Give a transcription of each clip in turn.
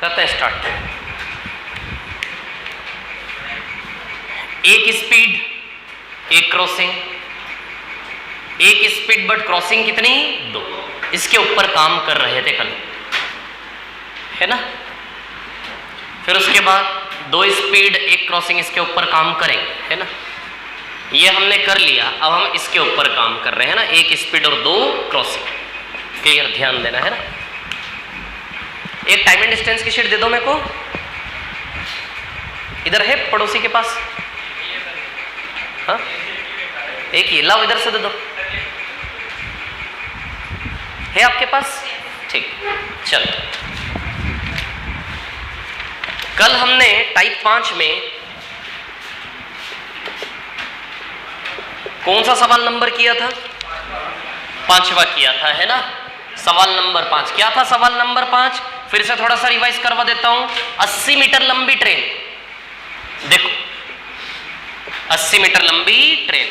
करते हैं स्टार्ट। एक स्पीड, एक क्रॉसिंग, एक स्पीड बट क्रॉसिंग कितनी? 2। इसके ऊपर काम कर रहे थे कल, है ना। फिर उसके बाद 2 स्पीड, एक क्रॉसिंग, इसके ऊपर काम करेंगे, है ना। ये हमने कर लिया, अब हम इसके ऊपर काम कर रहे हैं ना, एक स्पीड और 2 क्रॉसिंग। क्लियर, ध्यान देना है ना। एक टाइम एंड डिस्टेंस की शीट दे दो मेरे को, इधर है पड़ोसी के पास? हाँ, एक ये लाओ, इधर से दे दो, है आपके पास? ठीक, चलो। कल हमने टाइप 5 में कौन सा सवाल नंबर किया था? 5वां किया था, है ना। सवाल नंबर 5 क्या था? सवाल नंबर 5 फिर से थोड़ा सा रिवाइज करवा देता हूं। 80 मीटर लंबी ट्रेन, देखो 80 मीटर लंबी ट्रेन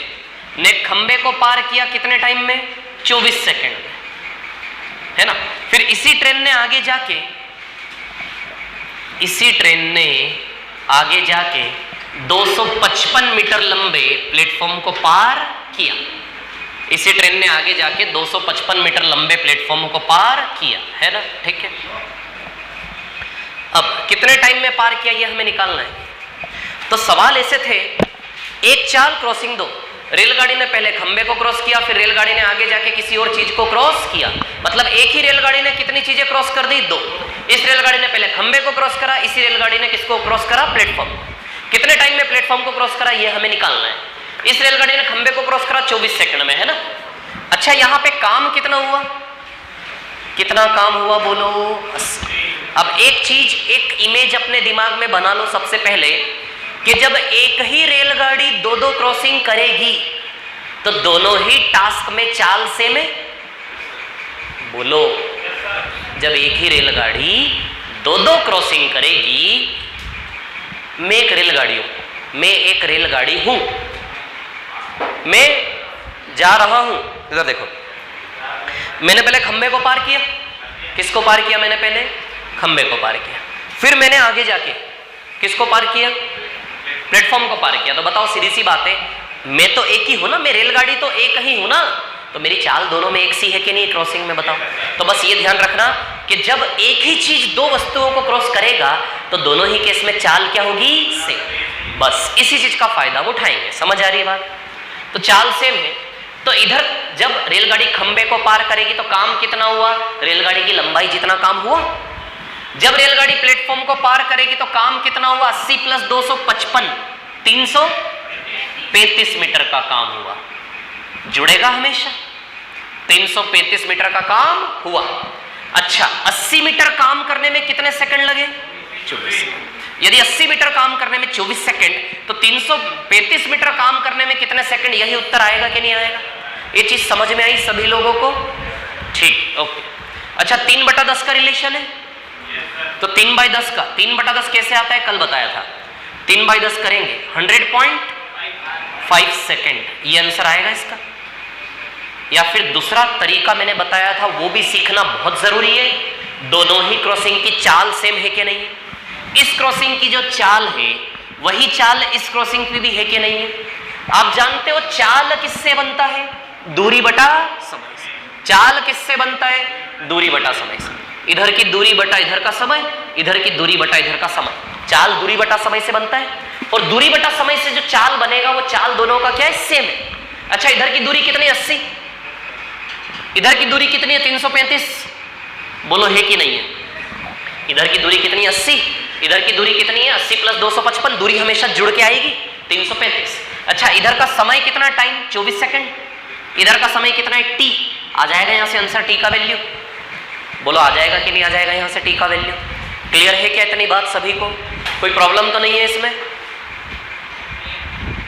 ने खंबे को पार किया कितने टाइम में? 24 सेकंड में, है ना। फिर इसी ट्रेन ने आगे जाके 255 मीटर लंबे प्लेटफॉर्म को पार किया। इसी ट्रेन ने आगे जाके 255 मीटर लंबे प्लेटफॉर्म को पार किया, है ना। ठीक है, अब कितने टाइम में पार किया ये हमें निकालना है। तो सवाल ऐसे थे, एक चाल क्रॉसिंग 2, रेलगाड़ी ने पहले खंबे को क्रॉस किया, फिर रेलगाड़ी ने आगे जाके किसी और चीज को क्रॉस किया। मतलब एक ही रेलगाड़ी ने कितनी चीजें क्रॉस कर दी? 2। इस रेलगाड़ी ने पहले खंबे को क्रॉस करा, इसी रेलगाड़ी ने किसको क्रॉस करा? प्लेटफॉर्म। कितने टाइम में प्लेटफॉर्म को क्रॉस करा ये हमें निकालना है। इस रेलगाड़ी ने खंबे को क्रॉस करा 24 सेकंड में, है ना। अच्छा, यहां पे काम कितना हुआ? कितना काम हुआ बोलो? 80। अब एक चीज, एक इमेज अपने दिमाग में बना लो सबसे पहले, कि जब एक ही रेलगाड़ी 2-2 क्रॉसिंग करेगी तो दोनों ही टास्क में चाल सेम है। बोलो, जब एक ही रेलगाड़ी 2-2 क्रॉसिंग करेगी, मैं एक रेलगाड़ी हूं, मैं जा रहा हूं, इधर देखो, मैंने पहले खंबे को पार किया। किसको पार किया? मैंने पहले खंबे को पार किया, फिर मैंने आगे जाके किसको पार किया? प्लेटफॉर्म को पार किया। तो बताओ, सीधी सी बात है, मैं तो एक ही हूं ना, मैं रेलगाड़ी तो एक ही हूं ना, तो मेरी चाल दोनों में एक सी है कि नहीं क्रॉसिंग में? बताओ। तो बस ये ध्यान रखना कि जब एक ही चीज 2 वस्तुओं को क्रॉस करेगा तो दोनों ही केस में चाल क्या होगी? सेम। बस इसी चीज का फायदा उठाएंगे। समझ आ रही है बात? तो चाल सेम है। तो इधर जब रेलगाड़ी खंबे को पार करेगी तो काम कितना हुआ? रेलगाड़ी की लंबाई जितना काम हुआ। जब रेलगाड़ी प्लेटफॉर्म को पार करेगी तो काम कितना हुआ? 80 + 255, 335 मीटर का काम हुआ। जुड़ेगा हमेशा। 335 मीटर का काम हुआ। अच्छा, 80 मीटर काम करने में कितने सेकंड लगे? 24 सेकंड। यदि 80 मीटर काम करने में 24 सेकंड, तो 335 मीटर काम करने में कितने सेकंड? यही उत्तर आएगा कि नहीं आएगा? ये चीज समझ में आई सभी लोगों को? ठीक, ओके। अच्छा, 3/10 का रिलेशन है, तो 3/10 का 3/10 कैसे आता है? कल बताया था। 3/10 करेंगे 100.5 सेकंड, ये आंसर आएगा इसका। या फिर दूसरा तरीका मैंने बताया था, वो भी सीखना बहुत जरूरी है। दोनों ही क्रॉसिंग की चाल सेम है कि नहीं है? इस क्रॉसिंग की जो चाल है वही चाल इस क्रॉसिंग की भी है कि नहीं है? आप जानते हो चाल किससे बनता है? दूरी बटा समय से। चाल किससे बनता है? दूरी बटा समय से। इधर की दूरी बटा इधर का समय, इधर की दूरी बटा इधर का समय। चाल दूरी बटा समय से बनता है, और दूरी बटा समय से जो चाल बनेगा वो चाल दोनों का क्या है? सेम है। अच्छा, इधर की दूरी कितनी? 80। इधर की दूरी कितनी है? 335। बोलो है कि नहीं है? इधर की दूरी कितनी? 80। इधर की दूरी कितनी है? 80 + 255। दूरी हमेशा जुड़ के आएगी, 335। अच्छा, इधर का समय कितना? Time 24 second. इधर का समय कितना है? टी। आ जाएगा यहां से आंसर, टी का वैल्यू। बोलो, आ जाएगा कि नहीं आ जाएगा यहां से टी का वैल्यू? क्लियर है क्या इतनी बात सभी को? कोई प्रॉब्लम तो नहीं है इसमें?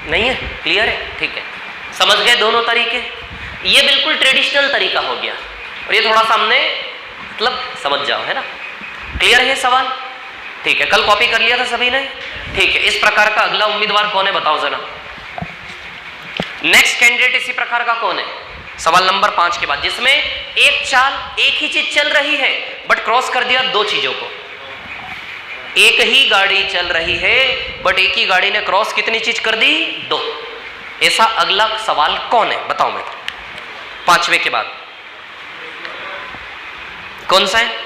नहीं है? क्लियर है? ठीक है, समझ गए दोनों तरीके। ये बिल्कुल ट्रेडिशनल तरीका हो गया, और ये थोड़ा सा हमने मतलब समझ जाओ, है ना। क्लियर है सवाल? ठीक है, कल कॉपी कर लिया था सभी ने? ठीक है, इस प्रकार का अगला उम्मीदवार कौन है बताओ जरा। नेक्स्ट कैंडिडेट इसी प्रकार का कौन है? सवाल नंबर 5 के बाद, जिसमें एक चाल, एक ही चीज चल रही है बट क्रॉस कर दिया 2 चीजों को। एक ही गाड़ी चल रही है बट एक ही गाड़ी ने क्रॉस कितनी चीज कर दी? 2। ऐसा अगला सवाल कौन है बताओ मैं, 5वें के बाद कौन सा है?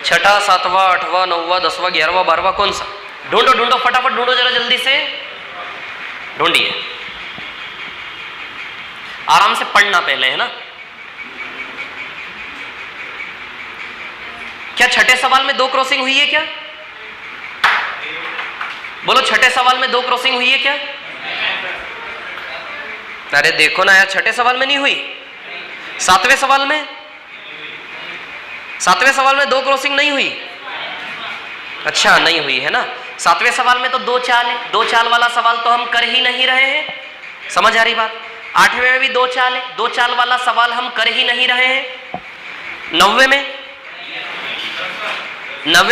6, 7, 8, 9, 10, 11, 12 कौन सा? ढूंढो ढूंढो फटाफट ढूंढो जरा जल्दी से ढूंढिए, आराम से पढ़ना पहले है ना। क्या छठे सवाल में 2 क्रॉसिंग हुई है क्या? बोलो छठे सवाल में 2 क्रॉसिंग हुई है क्या? अरे देखो ना यार, छठे सवाल में नहीं हुई। 7वें सवाल में 2 क्रॉसिंग नहीं हुई। अच्छा नहीं हुई है ना। 7वें सवाल में तो 2 चाल है, 2 चाल वाला सवाल तो हम कर ही नहीं रहे हैं, समझ आ रही बात। 8वें में भी 2 चाल है, 2 चाल वाला सवाल हम कर ही नहीं रहे हैं। 9वें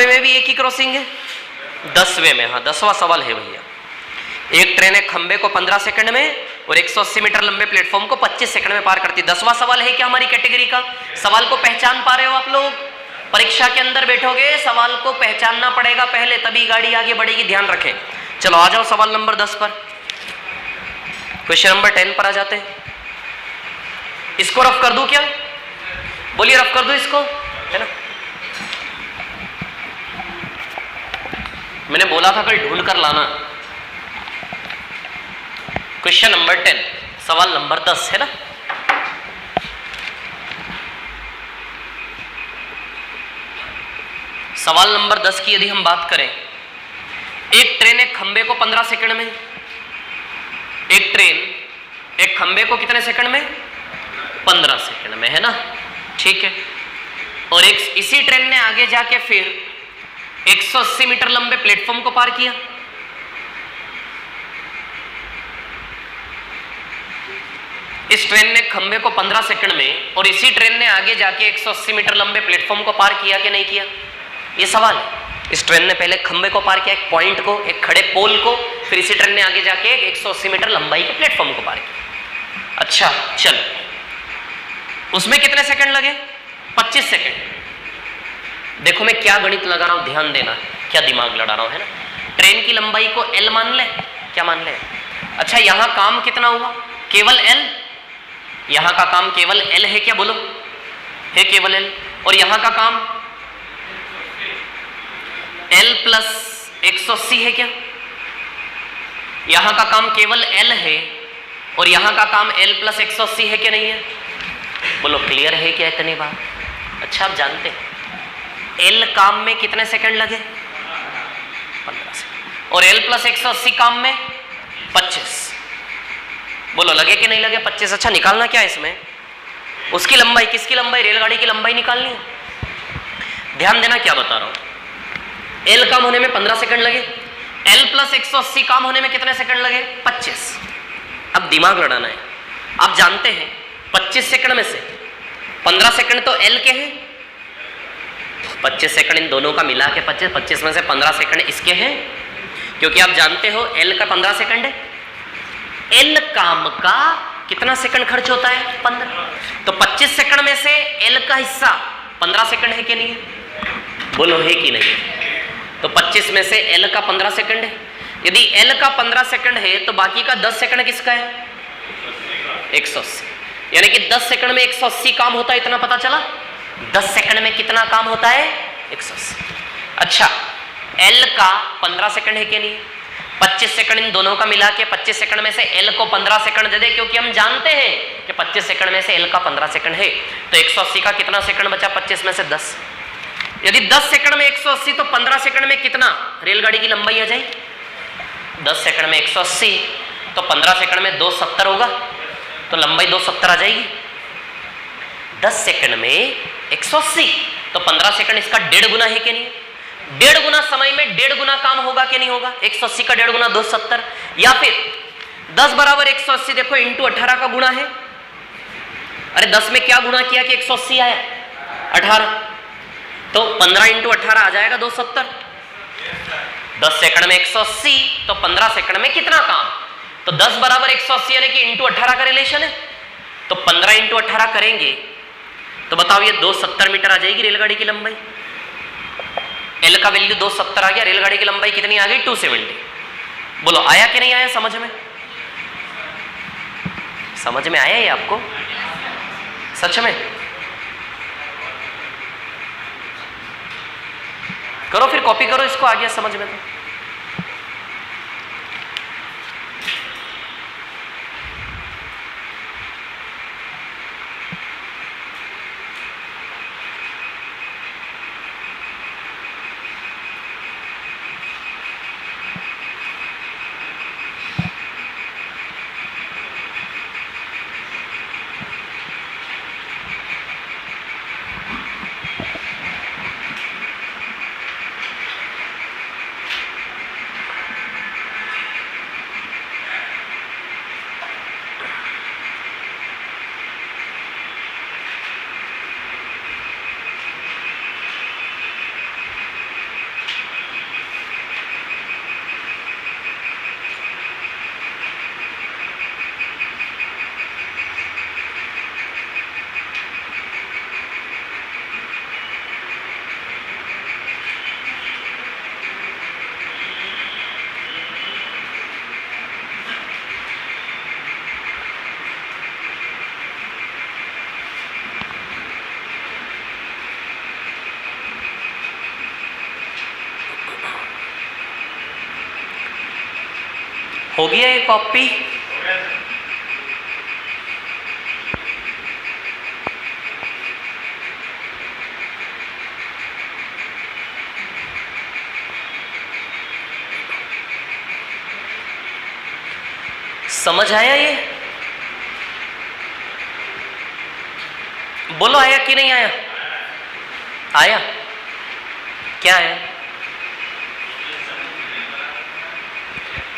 में भी एक ही क्रॉसिंग है। 10वें में, हाँ 10वां सवाल है भैया। एक ट्रेन एक खंबे को 15 सेकंड में और 180 मीटर लंबे प्लेटफॉर्म को 25 सेकंड में पार करती। 10वां सवाल है क्या हमारी कैटेगरी का? सवाल को पहचान पा रहे हो आप लोग? परीक्षा के अंदर बैठोगे सवाल को पहचानना पड़ेगा पहले, तभी गाड़ी आगे बढ़ेगी, ध्यान रखें। चलो आ जाओ सवाल नंबर 10 पर। क्वेश्चन नंबर 10 पर आ जाते हैं। इसको रफ कर दूं क्या? बोलिए रफ कर दूं इसको, है ना। मैंने बोला था कल ढूंढ कर लाना। क्वेश्चन नंबर 10 सवाल नंबर 10 है ना। सवाल नंबर 10 की यदि हम बात करें, एक ट्रेन एक खंबे को 15 सेकंड में, एक ट्रेन एक खंबे को कितने सेकंड में? 15 सेकंड में, है ना, ठीक है। और एक इसी ट्रेन ने आगे जाके फिर 180 मीटर लंबे प्लेटफॉर्म को पार किया। इस ट्रेन ने खंबे को 15 सेकंड में और इसी ट्रेन ने आगे जाके 180 मीटर लंबे प्लेटफॉर्म को पार किया कि नहीं किया? ये सवाल है। इस ट्रेन ने पहले खंबे को पार किया, एक पॉइंट को, एक खड़े पोल को, फिर इसी ट्रेन ने आगे जाके 180 मीटर लंबाई के प्लेटफॉर्म को पार किया। अच्छा चलो, उसमें कितने सेकंड लगे? 25 सेकंड। देखो मैं क्या गणित लगा रहा हूं, ध्यान देना, क्या दिमाग लड़ा रहा हूं, है ना। ट्रेन की लंबाई को L मान ले, क्या मान ले? अच्छा यहां काम कितना हुआ? केवल L। यहां का काम केवल L है क्या? बोलो, है केवल L। और यहां का काम L प्लस 180 है क्या? यहां का काम केवल L है और यहां का काम L प्लस 180 है क्या नहीं है? बोलो क्लियर है क्या इतनी बात? अच्छा आप जानते हैं L काम में कितने सेकंड लगे? 15 सेकंड। और L प्लस 180 काम में 25। बोलो लगे कि नहीं लगे? 25। अच्छा निकालना क्या है इसमें? उसकी लंबाई, किसकी लंबाई? रेलगाड़ी की लंबाई निकालनी है। ध्यान देना क्या बता रहा हूं। L काम होने में 15 सेकंड लगे, L प्लस 180 काम होने में कितने सेकंड लगे? 25। अब दिमाग लड़ाना है। आप जानते हैं 25 सेकंड में से 15 सेकंड तो L के हैं, 25 सेकंड इन दोनों का मिला के 25 में से 15 सेकंड इसके हैं, क्योंकि आप जानते हो L का 15 सेकंड है। L काम का कितना सेकंड खर्च होता है? 15। तो 25 सेकंड में से L का हिस्सा 15 सेकंड है कि नहीं है? बोलो है कि नहीं? तो 25 में से L का 15 सेकंड है। यदि L का 15 सेकंड है तो बाकी का 10 सेकंड किसका है? 180। यानी कि 10 सेकंड में 180 काम होता है, इतना पता चला। 10 सेकंड में कितना काम होता है? 180। अच्छा L का 15 सेकंड है कि नहीं? 25 सेकंड इन दोनों का मिला के 25 सेकंड में से L को 15 सेकंड दे दे, क्योंकि हम जानते हैं कि 25 सेकंड में से L का 15 सेकंड है। तो 180 का कितना सेकंड बचा? 25 में से 10। यदि 10 सेकंड में 180 तो 15 सेकंड में कितना रेलगाड़ी की लंबाई आ जाएगी? 10 सेकंड में 180 तो 15 सेकंड में 270 होगा, तो लंबाई 270 आ जाएगी। 10 सेकंड में 180 तो 15 सेकंड इसका 1.5 गुना है कि नहीं? 1.5 गुना समय में 1.5 गुना काम होगा कि नहीं होगा? 180 का 1.5 गुना 270, या फिर 10 बराबर 180 देखो इंटू 18 का गुणा है। अरे 10 में क्या गुणा किया कि 180 आया? 18। तो 15 इंटू 18 आ जाएगा 270। 10 सेकंड में 180 तो 15 सेकंड में कितना काम? तो 10 बराबर 180 यानी कि इंटू 18 का रिलेशन है। तो 15 इंटू 18 करेंगे तो बताओ ये 270 मीटर आ जाएगी रेलगाड़ी की लंबाई। एल का वैल्यू 270 आ गया, रेलगाड़ी की लंबाई कितनी आ गई 270। बोलो आया कि नहीं आया समझ में? समझ में आया ये आपको सच में? करो फिर कॉपी करो इसको, आ गया समझ में तो। हो गया ये कॉपी? समझ आया ये? बोलो आया कि नहीं आया? आया? क्या आया?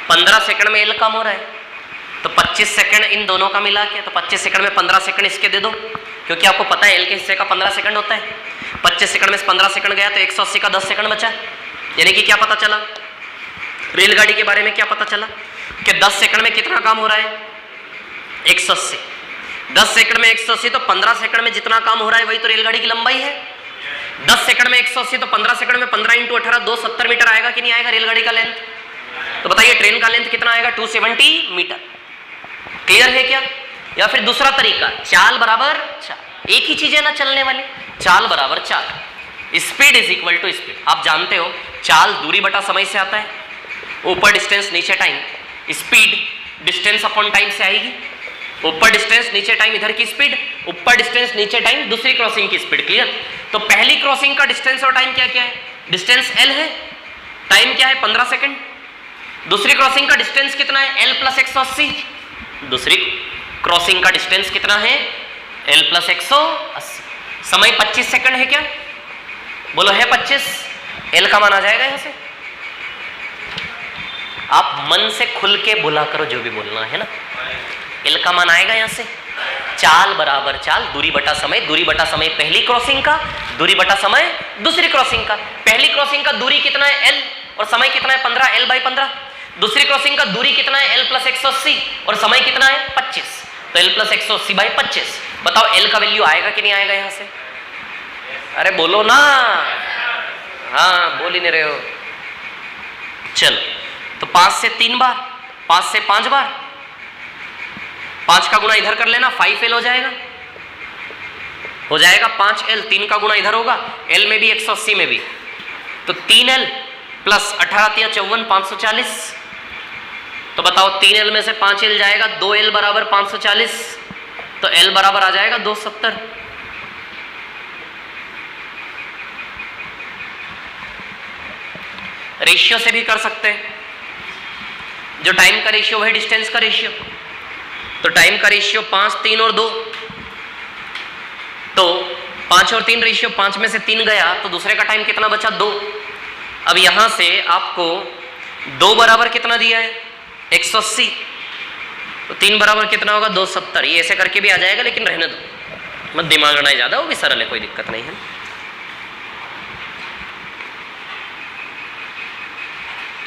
15 सेकंड में एल कम हो रहा है, तो 25 सेकंड इन दोनों का मिला के, तो 25 सेकंड में 15 सेकंड इसके दे दो, क्योंकि आपको पता है एल के हिस्से का 15 सेकंड होता है। 25 सेकंड में 15 सेकंड गया तो 180 का 10 सेकंड बचा। यानी कि क्या पता चला रेलगाड़ी के बारे में? क्या पता चला कि 10 सेकंड में कितना काम हो रहा है? 180। 10 सेकंड में 180 तो 15 सेकंड में जितना काम हो रहा है वही तो रेलगाड़ी की लंबाई है। 10 सेकंड में 180 तो 15 सेकंड में 15 × 18 270 मीटर आएगा कि नहीं आएगा रेलगाड़ी का लेंथ? तो बताइए ट्रेन का लेंथ कितना आएगा? 270 मीटर। क्लियर है क्या? या फिर दूसरा तरीका, चाल बराबर चाल। एक ही चीज है ना चलने वाली, चाल बराबर चाल। Speed is equal to speed. आप जानते हो चाल दूरी बटा समय से आता है, ऊपर डिस्टेंस नीचे time. Speed distance upon time से आएगी। ऊपर डिस्टेंस नीचे टाइम इधर की स्पीड, ऊपर डिस्टेंस नीचे टाइम दूसरी क्रॉसिंग की स्पीड। क्लियर? तो पहली क्रॉसिंग का डिस्टेंस और टाइम क्या क्या है? डिस्टेंस एल है, टाइम क्या है 15 सेकंड। दूसरी क्रॉसिंग का डिस्टेंस कितना है? L plus 180। दूसरी क्रॉसिंग का डिस्टेंस कितना है? L plus 180। समय 25 सेकंड है क्या? बोलो है 25। एल का मान आ जाएगा यहां से। आप मन से खुल के बोला करो जो भी बोलना है ना। एल का मान आएगा यहां से। चाल बराबर चाल, दूरी बटा समय। दूरी बटा समय पहली क्रॉसिंग का, दूरी बटा समय दूसरी क्रॉसिंग का। पहली क्रॉसिंग का दूरी कितना है? एल, और समय कितना है? 15, एल बाई 15। दूसरी क्रॉसिंग का दूरी कितना है? एल प्लस 180, और समय कितना है? 25। तो एल प्लस 180 बाई 25। बताओ एल का वैल्यू आएगा कि नहीं आएगा यहां से? अरे बोलो ना। हाँ बोल ही नहीं रहे हो। चल तो 5 से 3 बार, 5 से 5 बार, 5 का गुणा इधर कर लेना, 5L हो जाएगा। हो जाएगा 5L। 3 का गुणा इधर होगा, L में भी 180 में भी, तो 3L प्लस 18 × 54 540। तो बताओ 3L में से 5L जाएगा, 2L बराबर 540, तो L बराबर आ जाएगा 270। रेशियो से भी कर सकते हैं। जो टाइम का रेशियो वही डिस्टेंस का रेशियो। तो टाइम का रेशियो 5, 3 और 2, तो 5 और 3 रेशियो, 5 में से 3 गया तो दूसरे का टाइम कितना बचा? 2। अब यहां से आपको 2 बराबर कितना दिया है? 180, तो 3 बराबर कितना होगा? 270। ये ऐसे करके भी आ जाएगा, लेकिन रहने दो, मत दिमाग लगाए ज्यादा, वो भी सरल है, कोई दिक्कत नहीं है।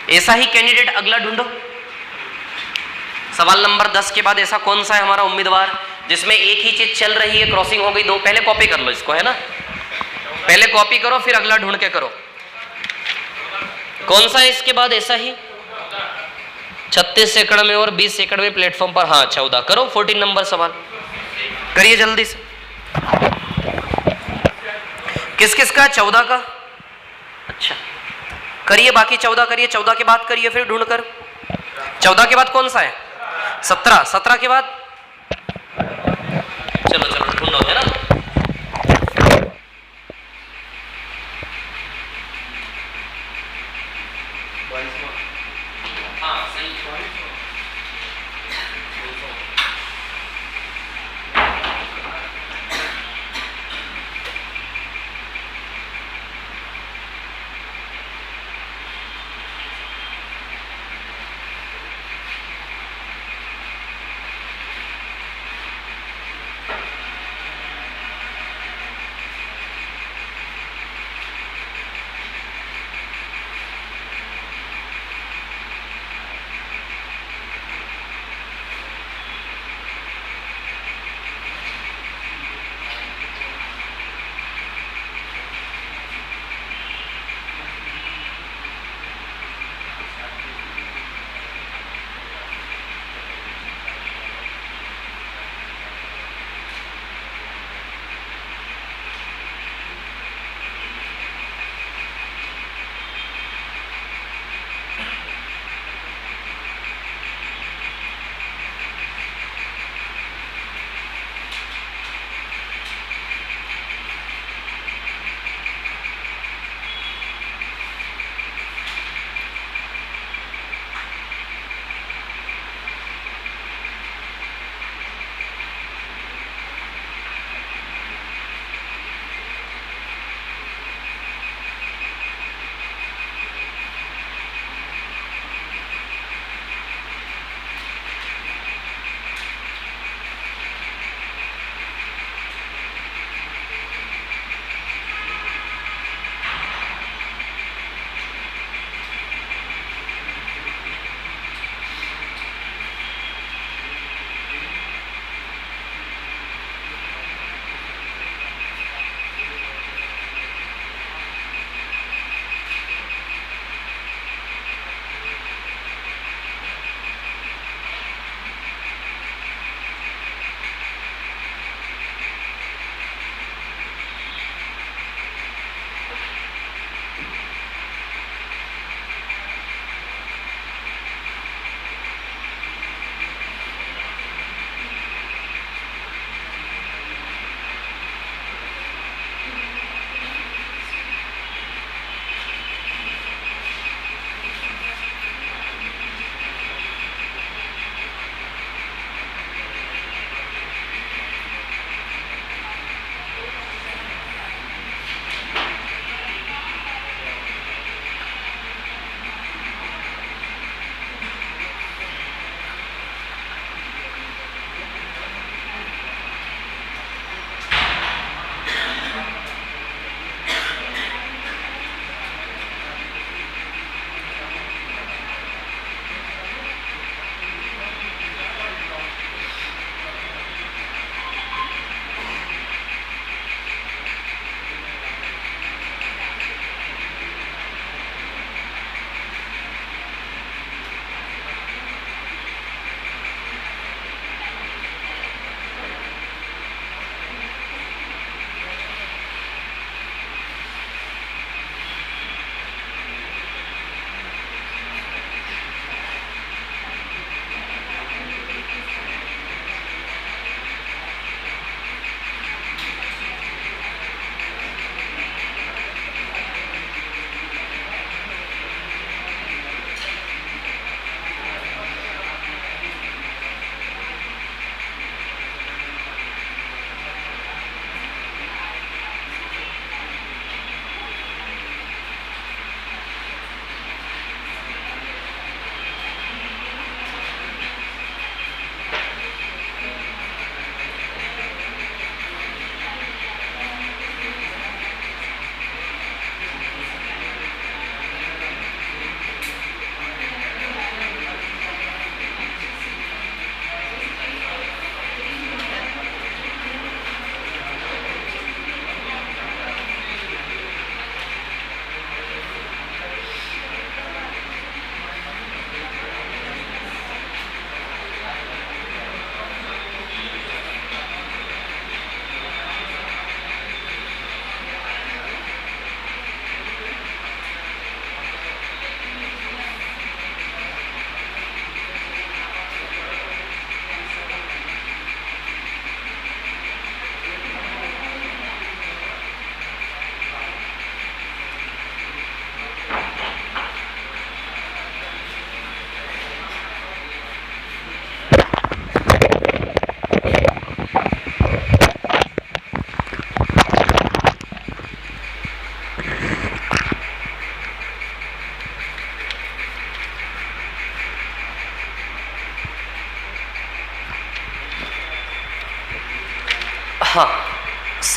ऐसा ही कैंडिडेट अगला ढूंढो। सवाल नंबर 10 के बाद ऐसा कौन सा है हमारा उम्मीदवार जिसमें एक ही चीज चल रही है, क्रॉसिंग हो गई दो। पहले कॉपी कर लो इसको, है ना, पहले कॉपी करो फिर अगला ढूंढ के करो। कौन सा है इसके बाद ऐसा ही? 36 एकड़ में और 20 एकड़ में प्लेटफॉर्म पर, हाँ 14। करो 14 नंबर सवाल, करिए जल्दी से। किस किस का? 14 का। अच्छा करिए, बाकी 14 करिए, 14 के बाद करिए फिर ढूंढ कर। 14 के बाद कौन सा है? 17। 17 के बाद चलो चलो ढूंढो, है ना। हाँ सही।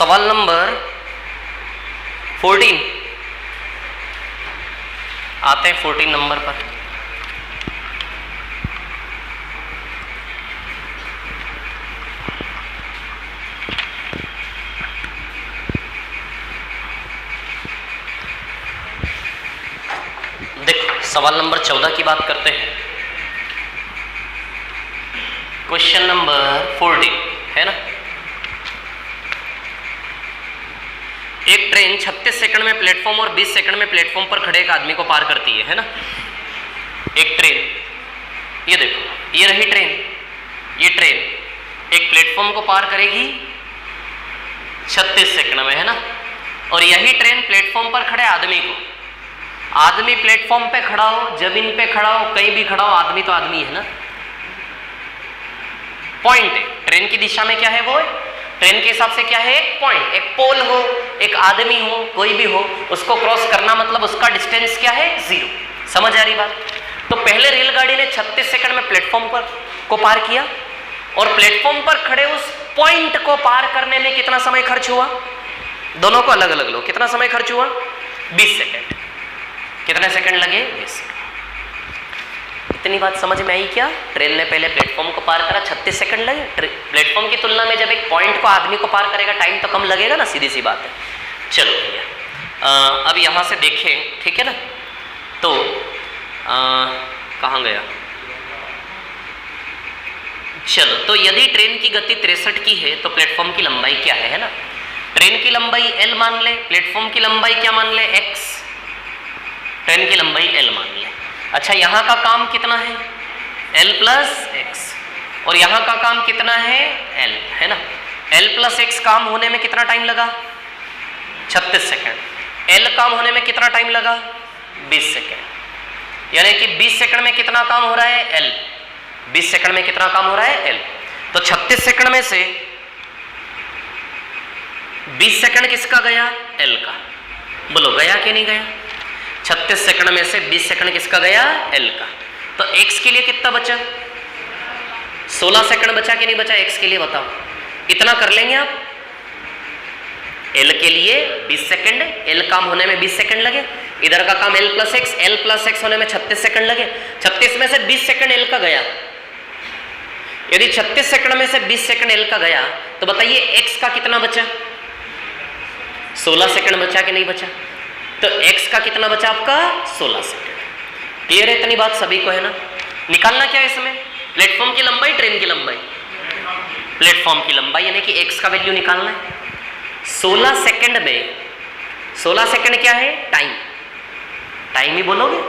सवाल नंबर 14 आते हैं 14 नंबर पर। देखो सवाल नंबर 14 की बात करते हैं। क्वेश्चन नंबर 14 है ना। एक ट्रेन 36 सेकंड में प्लेटफॉर्म और 20 सेकंड में प्लेटफॉर्म पर खड़े एक आदमी को पार करती है ना। एक ट्रेन, ये देखो ये रही ट्रेन, ये ट्रेन एक प्लेटफॉर्म को पार करेगी 36 सेकंड में है ना। और यही ट्रेन प्लेटफॉर्म पर खड़े आदमी को, आदमी प्लेटफॉर्म पे खड़ा हो, जमीन पे खड़ा हो, कहीं भी खड़ा हो, आदमी तो आदमी है ना। पॉइंट है ट्रेन की दिशा में, क्या है वो ट्रेन के हिसाब से क्या है, एक पॉइंट, एक पोल हो, एक आदमी हो, कोई भी हो, उसको क्रॉस करना मतलब उसका डिस्टेंस क्या है, 0। समझ आ रही बात। तो पहले रेलगाड़ी ने 36 सेकंड में प्लेटफॉर्म पर को पार किया और प्लेटफॉर्म पर खड़े उस पॉइंट को पार करने में कितना समय खर्च हुआ, दोनों को अलग अलग लो, कितना समय खर्च हुआ, 20 सेकंड। कितने सेकंड लगे, 20 सेकंड। इतनी बात समझ में आई क्या। ट्रेन ने पहले प्लेटफॉर्म को पार करा, 36 सेकंड लगे। प्लेटफॉर्म की तुलना में जब एक पॉइंट को आदमी को पार करेगा टाइम तो कम लगेगा ना, सीधी सी बात है। चलो भैया अब यहां से देखें, ठीक है ना। तो कहां गया, चलो तो यदि ट्रेन की गति 63 की है तो प्लेटफॉर्म की लंबाई क्या है ना। ट्रेन की लंबाई l मान ले, प्लेटफॉर्म की लंबाई क्या मान ले, x। ट्रेन की लंबाई l मान ले। अच्छा यहाँ का काम कितना है, l प्लस x, और यहाँ का काम कितना है, l है ना। l प्लस x काम होने में कितना टाइम लगा, 36 सेकंड। l काम होने में कितना टाइम लगा, 20 सेकंड। यानी कि 20 सेकंड में कितना काम हो रहा है, l। 20 सेकंड में कितना काम हो रहा है, l। तो 36 सेकंड में से 20 सेकंड किसका गया, l का। बोलो गया कि नहीं गया। 36 सेकंड में से 20 सेकंड किसका गया, l का। तो x के लिए कितना बचा, 16 सेकंड बचा कि नहीं बचा, x के लिए बताओ। इतना कर लेंगे आप। l के लिए 20 सेकंड, l काम होने में 20 सेकंड लगे, इधर का काम l प्लस x होने में 36 सेकंड लगे। 36 में से 20 सेकंड l का गया। यदि 36 सेकंड में से 20 सेकंड l का गया तो बताइए x का कितना बचा, 16 सेकंड बचा कि नहीं बचा। तो x का कितना बचा आपका, 16 सेकंड। क्लियर है, इतनी बात सभी को है ना। निकालना क्या है इसमें, प्लेटफॉर्म की लंबाई, ट्रेन की लंबाई। प्लेटफॉर्म की लंबाई यानी कि x का वैल्यू निकालना है। 16 सेकंड में, 16 सेकंड क्या है, टाइम। टाइम ही बोलोगे,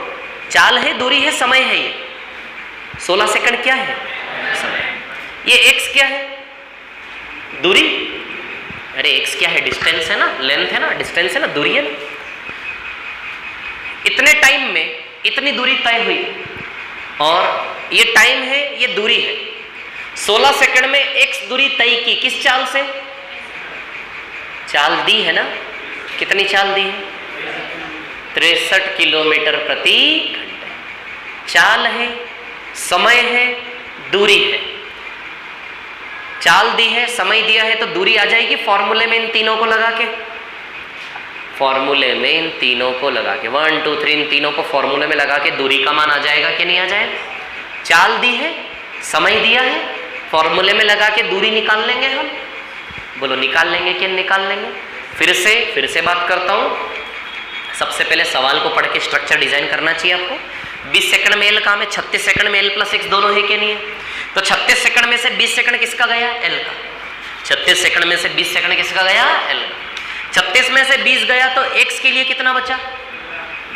चाल है, दूरी है, समय है। ये 16 सेकंड क्या है, समय। ये x क्या है, दूरी। अरे x क्या है, डिस्टेंस है ना, लेंथ है ना, डिस्टेंस है ना, दूरी है ना। इतने टाइम में इतनी दूरी तय हुई और ये टाइम है, ये दूरी है। 16 सेकंड में x दूरी तय की, किस चाल से, चाल दी है ना। कितनी चाल दी है, 63 किलोमीटर प्रति घंटे। चाल है, समय है, दूरी है। चाल दी है, समय दिया है, तो दूरी आ जाएगी फॉर्मूले में इन तीनों को लगा के। फॉर्मूले में इन तीनों को लगा के 1 2 3 इन तीनों को फॉर्मूले में लगा के दूरी का मान आ जाएगा कि नहीं आ जाएगा। चाल दी है, समय दिया है, फॉर्मूले में लगा के दूरी निकाल लेंगे हम। बोलो निकाल लेंगे कि निकाल लेंगे। फिर से बात करता हूँ। सबसे पहले सवाल को पढ़ के स्ट्रक्चर डिजाइन करना चाहिए आपको। 20 सेकंड में l काम है, 36 सेकंड में l प्लस x दोनों है कि नहीं है। तो 36 सेकंड में से 20 सेकंड किसका गया, l का। 36 सेकंड में से 20 सेकंड किसका गया, l का। 36 में से 20 गया तो x के लिए कितना बचा,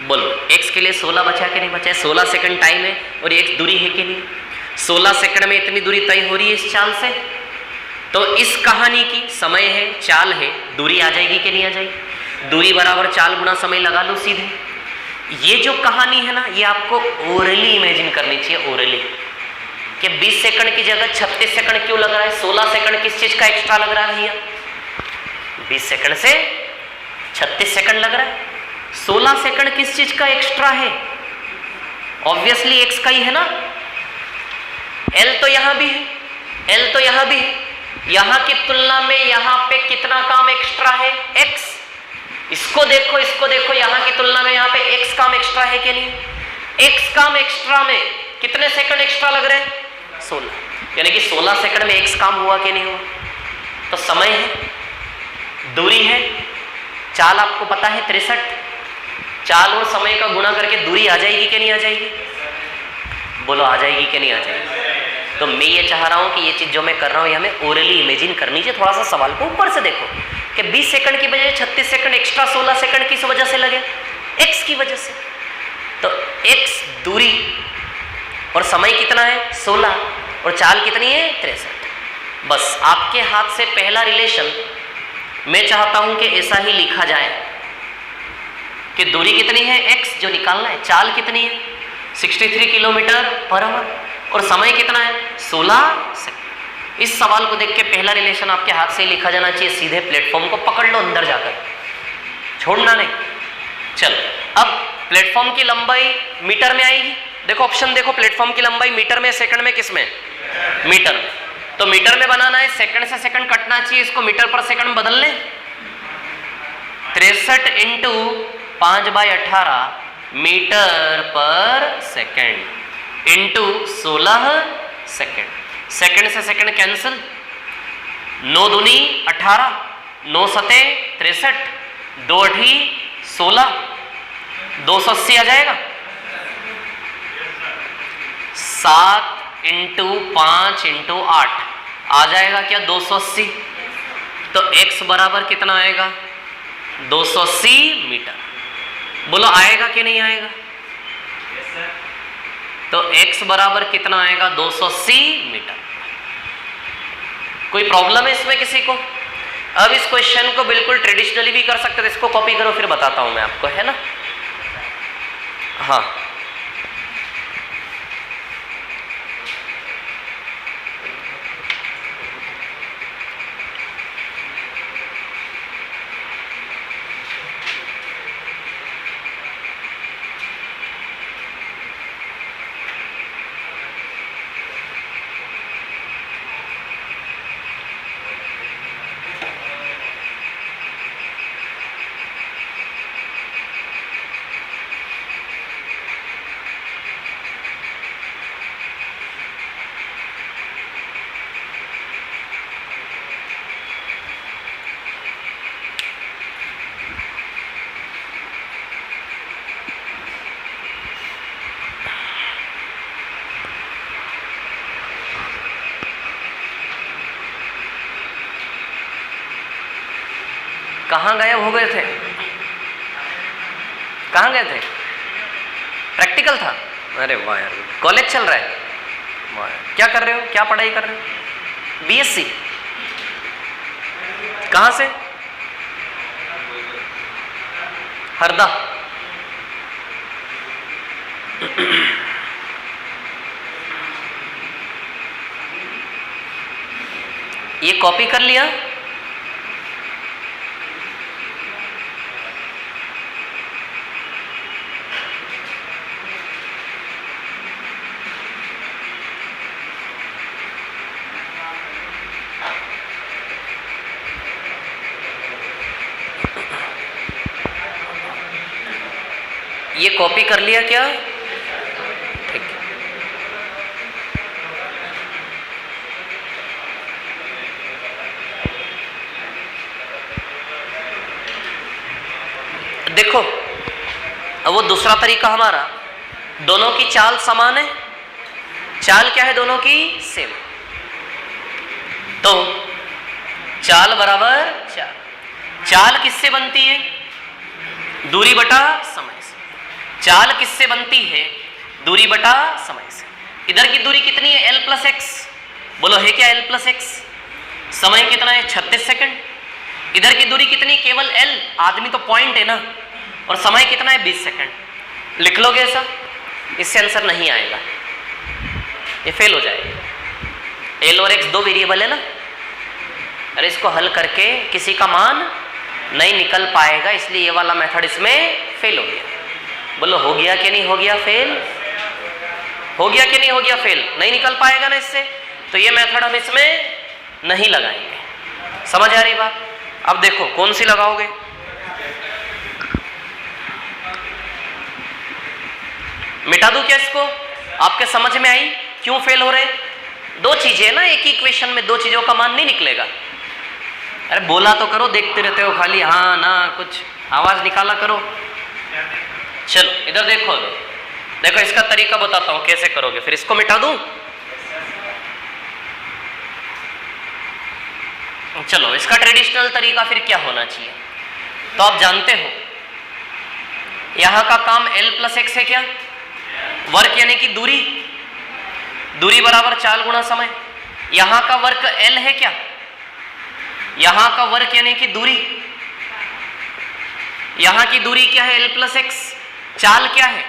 बोलो x के लिए 16 बचा कि नहीं बचा। 16 सेकंड टाइम है और x दूरी है कि नहीं। 16 सेकंड में इतनी दूरी तय हो रही है इस चाल से। तो इस कहानी की समय है, चाल है, दूरी आ जाएगी कि नहीं आ जाएगी। दूरी बराबर चाल गुणा समय लगा लो सीधे। ये जो कहानी है ना, ये आपको ओरली इमेजिन करनी चाहिए, ओरली। कि 20 सेकंड की जगह 36 सेकंड क्यों लग रहा है, 16 सेकंड किस चीज का एक्स्ट्रा लग रहा है भैया। 20 सेकंड से 36 सेकंड लग रहा है, 16 सेकंड किस चीज का एक्स्ट्रा है, ऑब्वियसली x का ही है ना। l तो यहां भी है, l तो यहां भी है, यहां की तुलना में यहां पे कितना काम एक्स्ट्रा है? x। इसको देखो, इसको देखो, यहां की तुलना में यहां पे x काम एक्स्ट्रा है कि नहीं? x काम एक्स्ट्रा में कितने सेकंड एक्स्ट्रा लग रहे हैं? 16, यानी कि 16 सेकंड में x काम हुआ कि नहीं हुआ? तो समय है, दूरी है, चाल आपको पता है 63, चाल और समय का गुणा करके दूरी आ जाएगी कि नहीं आ जाएगी? बोलो आ जाएगी कि नहीं आ जाएगी? तो मैं ये चाह रहा हूं कि ये चीज जो मैं कर रहा हूं ये हमें ओरली इमेजिन करनी चाहिए। थोड़ा सा सवाल को ऊपर से देखो कि 20 सेकंड की बजाय 36 सेकंड एक्स्ट्रा 16 सेकंड किस वजह से लगे? x की वजह से। तो x दूरी और समय कितना है? 16, और चाल कितनी है? 63। बस आपके हाथ से पहला रिलेशन मैं चाहता हूं कि ऐसा ही लिखा जाए कि दूरी कितनी है? x जो निकालना है, चाल कितनी है? 63 किलोमीटर पर आवर, और समय कितना है? 16 सेकंड। इस सवाल को देख के पहला रिलेशन आपके हाथ से ही लिखा जाना चाहिए। सीधे प्लेटफॉर्म को पकड़ लो अंदर जाकर, छोड़ना नहीं। चलो अब प्लेटफॉर्म की लंबाई मीटर में आएगी। देखो ऑप्शन देखो, प्लेटफॉर्म की लंबाई मीटर में, सेकंड में, किस में? मीटर में। तो मीटर में बनाना है, सेकंड से सेकंड कटना चाहिए, इसको मीटर पर सेकंड बदल लें। 63 इंटू 5/18 मीटर पर सेकंड इंटू 16 सेकंड। सेकंड से सेकंड कैंसिल, 9 दूनी 18, 9 सते 63, 2 8 16, 280 आ जाएगा। 7 इंटू 5 इंटू 8 आ जाएगा क्या? 280। तो x बराबर कितना आएगा? 280 मीटर। बोलो आएगा कि नहीं आएगा? तो x बराबर कितना आएगा? 280 मीटर। कोई प्रॉब्लम है इसमें किसी को? अब इस क्वेश्चन को बिल्कुल ट्रेडिशनली भी कर सकते थे, इसको कॉपी करो फिर बताता हूं मैं आपको, है ना? हाँ कहाँ गायब हो गए थे? कहाँ गए थे? प्रैक्टिकल था? अरे वाह यार, कॉलेज चल रहा है? वाह, क्या कर रहे हो? क्या पढ़ाई कर रहे हो? बीएससी? कहाँ से? हरदा। ये कॉपी कर लिया? ये कॉपी कर लिया क्या? ठीक है। देखो अब वो दूसरा तरीका हमारा, दोनों की चाल समान है। चाल क्या है? दोनों की सेम। तो चाल बराबर चाल। चाल किससे बनती है? दूरी बटा समय से। चाल किससे बनती है? दूरी बटा समय से। इधर की दूरी कितनी है? l plus x. बोलो है क्या l प्लस एक्स? समय कितना है? 36 सेकंड। इधर की दूरी कितनी? केवल l, आदमी तो पॉइंट है ना, और समय कितना है? 20 सेकंड। लिख लोगे ऐसा? इससे आंसर नहीं आएगा, ये फेल हो जाएगा। l और x दो वेरिएबल है ना, अरे इसको हल करके किसी का मान नहीं निकल पाएगा, इसलिए ये वाला मेथड इसमें फेल हो गया। बोलो हो गया कि नहीं हो गया फेल? हो गया कि नहीं हो गया फेल? नहीं निकल पाएगा ना इससे, तो ये मेथड हम इसमें नहीं लगाएंगे। समझ आ रही बात? अब देखो कौन सी लगाओगे। मिटा दूं क्या इसको? आपके समझ में आई क्यों फेल हो रहे? दो चीजें ना, एक ही इक्वेशन में दो चीजों का मान नहीं निकलेगा। अरे बोला तो करो, देखते रहते हो खाली हाँ ना, कुछ आवाज निकाला करो। चलो इधर देखो, देखो इसका तरीका बताता हूं कैसे करोगे। फिर इसको मिटा दूं? चलो इसका ट्रेडिशनल तरीका फिर क्या होना चाहिए? तो आप जानते हो यहां का काम L+X है क्या? वर्क यानी कि दूरी, दूरी बराबर चाल गुणा समय। यहां का वर्क L है क्या? यहां का वर्क यानी कि दूरी, यहां की दूरी क्या है? L+X। चाल क्या है?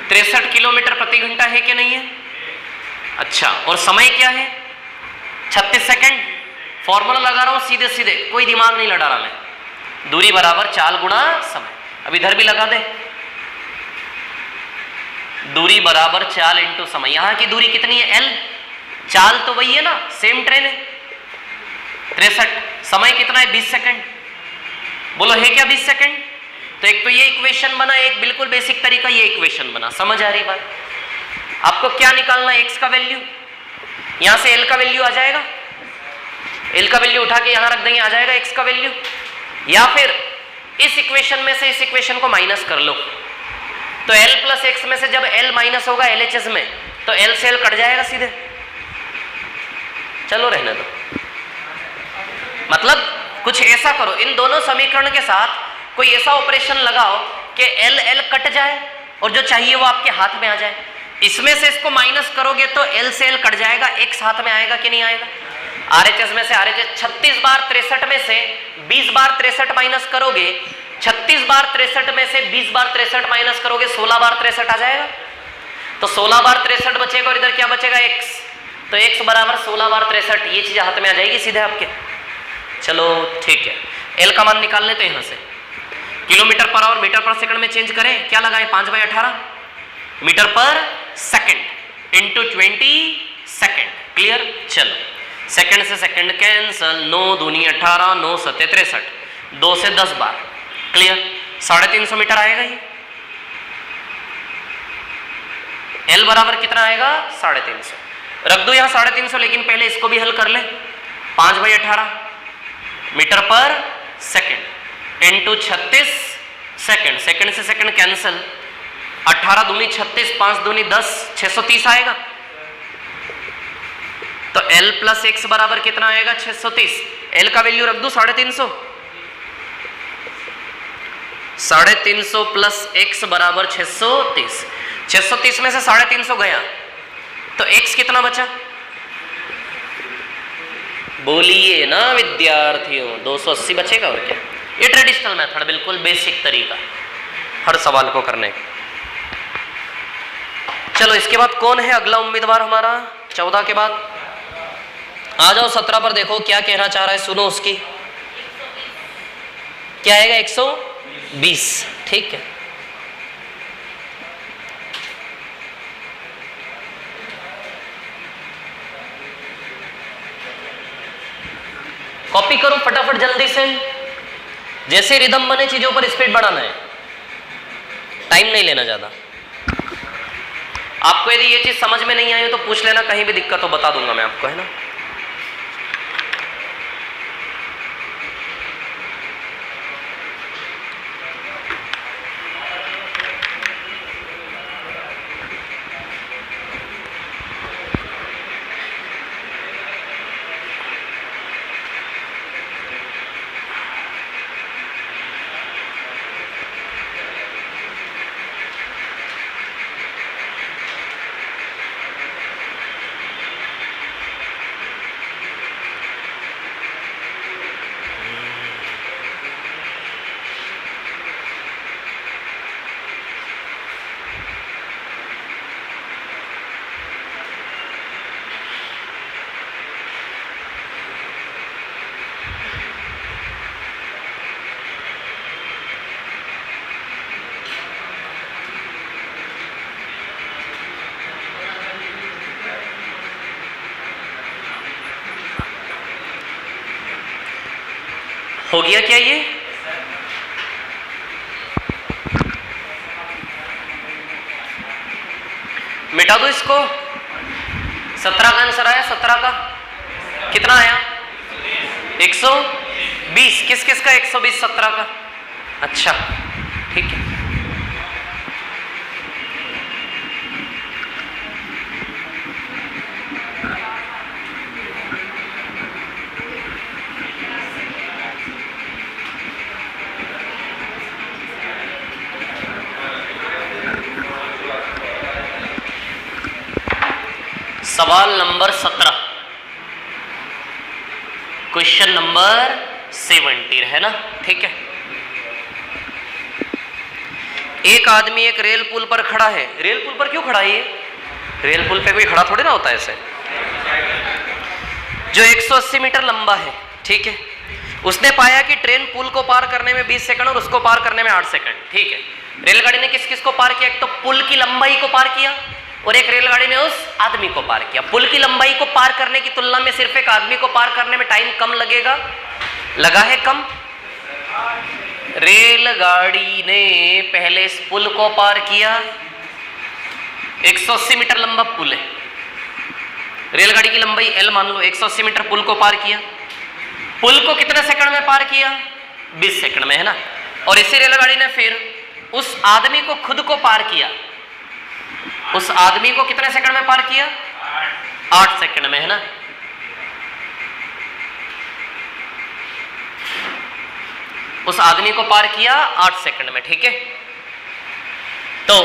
63 किलोमीटर प्रति घंटा है कि नहीं है? अच्छा, और समय क्या है? 36 सेकंड। फॉर्मूला लगा रहा हूं सीधे सीधे, कोई दिमाग नहीं लड़ा रहा मैं। दूरी बराबर चाल गुणा समय। अब इधर भी लगा दे, दूरी बराबर चाल इंटू समय। यहां की दूरी कितनी है? L। चाल तो वही है ना, सेम ट्रेन है 63। समय कितना है? 20 सेकंड। बोलो है क्या 20 सेकंड? तो एक तो ये इक्वेशन बना, एक बिल्कुल बेसिक तरीका ये इक्वेशन बना। समझ आ रही बात? आपको क्या निकालना है? x का वैल्यू। यहां से L का वैल्यू आ जाएगा, L का वैल्यू उठा के यहां रख देंगे, आ जाएगा x का वैल्यू। या फिर इस इक्वेशन में से इस इक्वेशन को माइनस कर लो, तो L+X में से जब L माइनस होगा LHS में, तो L से L कट जाएगा सीधे। चलो रहने दो, मतलब कुछ ऐसा करो, इन दोनों समीकरण के साथ कोई ऐसा ऑपरेशन लगाओ कि L L कट जाए और जो चाहिए वो आपके हाथ में आ जाए। इसमें से इसको माइनस करोगे तो L से L कट जाएगा, x हाथ में आएगा कि नहीं आएगा? RHS में से RHS 36 बार 63 में से 20 बार 63 माइनस करोगे, 36 बार 63 में से 20 बार 63 माइनस करोगे, 16 बार 63 आ जाएगा। तो 16 बार 63 बचेगा और इधर क्या बचेगा? x। तो x बराबर 16 बार 63, ये चीज हाथ में आ जाएगी सीधे आपके। चलो ठीक है, L का मान निकाल लेते हैं यहां से। किलोमीटर पर आवर मीटर पर सेकंड में चेंज करें, क्या लगाएं? 5/18 मीटर पर सेकंड इंटू 20 सेकंड। क्लियर? चलो सेकंड से सेकंड कैंसल, 9 दूनी 18, 9 सत्ते 63, 2 से 10 बार। क्लियर? 350 मीटर आएगा ये। L बराबर कितना आएगा? 350। रख दो यहाँ 350, लेकिन पहले इसको भी हल कर ले। 5/18 मीटर पर सेकंड इंटू 36 सेकंड, सेकंड से सेकंड कैंसल, 18 दूनी 36, 5 दूनी 10, 630 आएगा। तो L+X बराबर कितना आएगा? 630। L का वैल्यू रख दू 350, 350 प्लस x बराबर 630। 630 में से 350 गया तो x कितना बचा? बोलिए ना विद्यार्थियों, 280 बचेगा और क्या। ये ट्रेडिशनल मेथड, बिल्कुल बेसिक तरीका हर सवाल को करने का। चलो इसके बाद कौन है अगला उम्मीदवार हमारा? 14 के बाद आ जाओ 17 पर। देखो क्या कहना चाह रहा है, सुनो उसकी। क्या आएगा? 120। ठीक है, कॉपी करो फटाफट जल्दी से। जैसे रिदम बने चीजों पर स्पीड बढ़ाना है, टाइम नहीं लेना ज्यादा। आपको यदि ये चीज समझ में नहीं आई तो पूछ लेना, कहीं भी दिक्कत हो बता दूंगा मैं आपको, है ना। हो गया क्या ये? मिटा दो इसको। 17 का आंसर आया। 17 का कितना आया? 120। किस किस का 120? 17 का। अच्छा ठीक है। सवाल नंबर 17, क्वेश्चन नंबर 70 है ना? ठीक है। एक आदमी एक रेल पुल पर खड़ा है। रेल पुल पर क्यों खड़ा है ये? रेल पुल पे कोई खड़ा थोड़ी ना होता है ऐसे। जो 180 मीटर लंबा है, ठीक है। उसने पाया कि ट्रेन पुल को पार करने में 20 सेकंड और उसको पार करने में 8 सेकंड, ठीक है। रेलगाड़ी ने किस किस को पार किया? एक तो पुल की लंबाई को पार किया और एक रेलगाड़ी ने उस आदमी को पार किया। पुल की लंबाई को पार करने की तुलना में सिर्फ एक आदमी को पार करने में टाइम कम लगेगा, लगा है कम। रेलगाड़ी ने पहले इस पुल को पार किया। 180 मीटर लंबा पुल है, रेलगाड़ी की लंबाई L मान लो। 180 मीटर पुल को पार किया। पुल को कितने सेकंड में पार किया? 20 सेकंड में, है ना। और इसी रेलगाड़ी ने फिर उस आदमी को खुद को पार किया। उस आदमी को कितने सेकंड में पार किया? 8 सेकंड में, है ना। उस आदमी को पार किया 8 सेकंड में, ठीक है। तो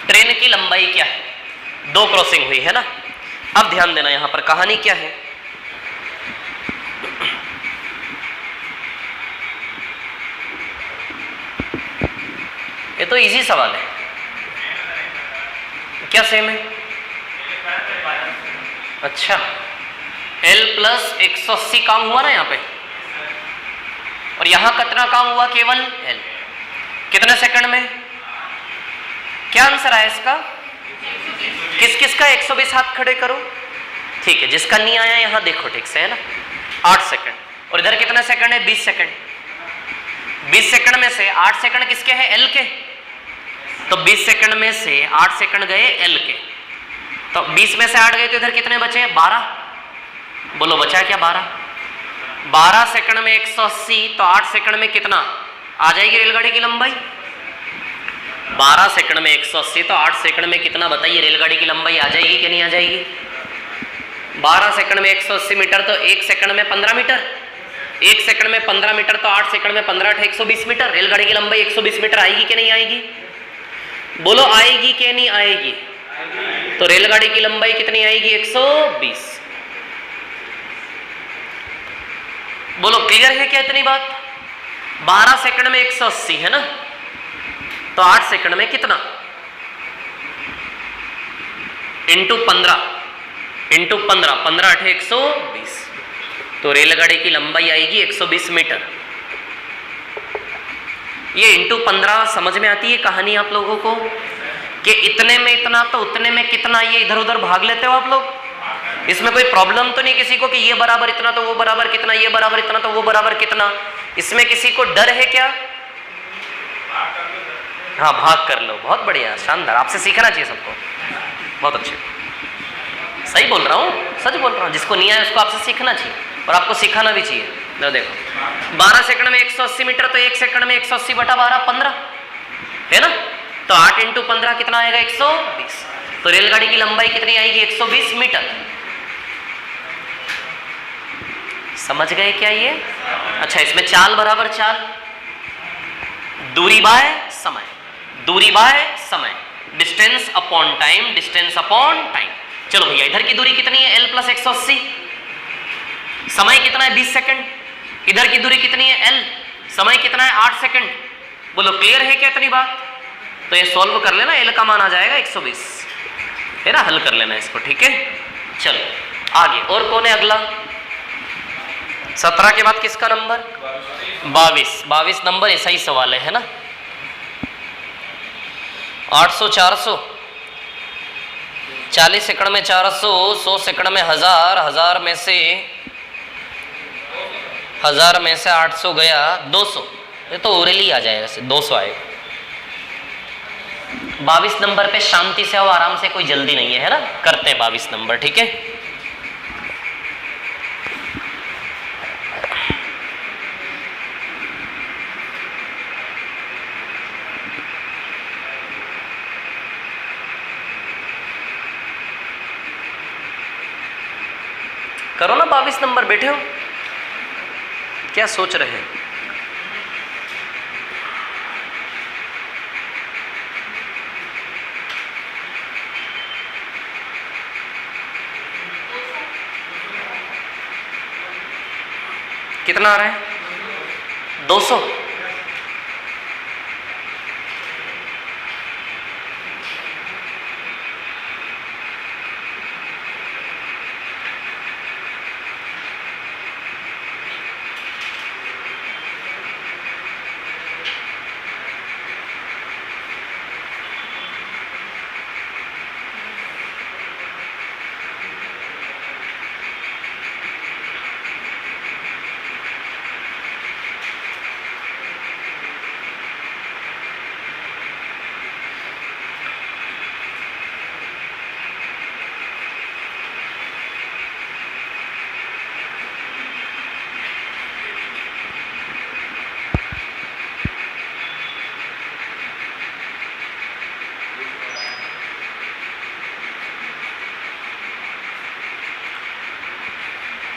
ट्रेन की लंबाई क्या है? 2 क्रॉसिंग हुई, है ना। अब ध्यान देना, यहां पर कहानी क्या है। ये तो इजी सवाल है। क्या सेम है? अच्छा, L प्लस 180 काम हुआ ना यहाँ पे, और यहां कितना काम हुआ? केवल L। कितने सेकंड में? क्या आंसर आया इसका? किस किस का 120? हाथ खड़े करो। ठीक है, जिसका नहीं आया यहां देखो ठीक से, है ना। 8 सेकंड। और इधर कितने सेकंड है? 20 सेकंड। 20 सेकंड में से 8 सेकंड किसके हैं? L के। तो 20 सेकंड में से 8 सेकंड गए L के, तो 20 में से 8 गए, तो इधर कितने बचे? 12। बोलो बचा क्या? 12। 12 सेकंड में 180, तो 8 सेकंड में कितना आ जाएगी रेलगाड़ी की लंबाई? 12 सेकंड में 180, तो 8 सेकंड में कितना बताइए रेलगाड़ी की लंबाई आ जाएगी कि नहीं आ जाएगी? 12 सेकंड में 180 मीटर, तो 1 सेकंड में 15 मीटर। 1 सेकंड में 15 मीटर, तो 8 सेकंड में 15 × 120 मीटर। रेलगाड़ी की लंबाई 120 मीटर आएगी कि नहीं आएगी? बोलो आएगी कि नहीं आएगी? तो रेलगाड़ी की लंबाई कितनी आएगी? 120। बोलो क्लियर है क्या इतनी बात? 12 सेकंड में 180 है ना, तो 8 सेकंड में कितना? इंटू 15, 15 × 120, तो रेलगाड़ी की लंबाई आएगी 120 मीटर। ये इंटू 15 समझ में आती है कहानी आप लोगों को कि इतने में इतना तो उतने में कितना, ये इधर उधर भाग लेते हो आप लोग। इसमें कोई प्रॉब्लम तो नहीं किसी को कि ये बराबर इतना तो वो बराबर कितना, ये बराबर इतना तो वो बराबर कितना। इसमें किसी को डर है क्या? हाँ, भाग कर लो। बहुत बढ़िया, शानदार। आपसे सीखना चाहिए सबको। बहुत अच्छे, सही बोल रहा हूँ, सच बोल रहा हूँ। जिसको नहीं आया उसको आपसे सीखना चाहिए और आपको सिखाना भी चाहिए। देखो 12 सेकंड में 180 मीटर, तो 1 सेकंड में 180 बटा 12 15, है ना। तो 8 × 15 कितना आएगा? 120। तो रेलगाड़ी की लंबाई कितनी आएगी? 120 मीटर। समझ गए क्या ये? अच्छा, इसमें चाल बराबर चाल, दूरी बाय समय, दूरी बाय समय, distance upon time, distance upon time. चलो भैया, इधर की दूरी कितनी है? L plus 180। समय कितना है? 20 सेकंड। इधर की दूरी कितनी है? L। समय कितना है? 8 सेकंड। बोलो क्लियर है क्या इतनी बात? तो ये सॉल्व कर लेना, L का मान आ जाएगा 120, है ना। हल कर लेना इसको, ठीक है। चलो आगे, और कौन है अगला? 17 के बाद किसका नंबर? 22 नंबर। ऐसा ही सवाल है ना। 800 400, 40 सेकंड में 400, 100 सेकंड में 1000, 1000 में से 1000 में से 800 गया 200, ये तो ओरली आ जाएगा, 200 आएगा। 22 नंबर पे शांति से आओ, आराम से, कोई जल्दी नहीं है ना, करते हैं 22 नंबर, ठीक है। करो ना 22 नंबर, बैठे हो क्या सोच रहे हैं? कितना आ रहा है? 200।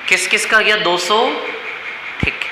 किस किस का गया 200? ठीक है।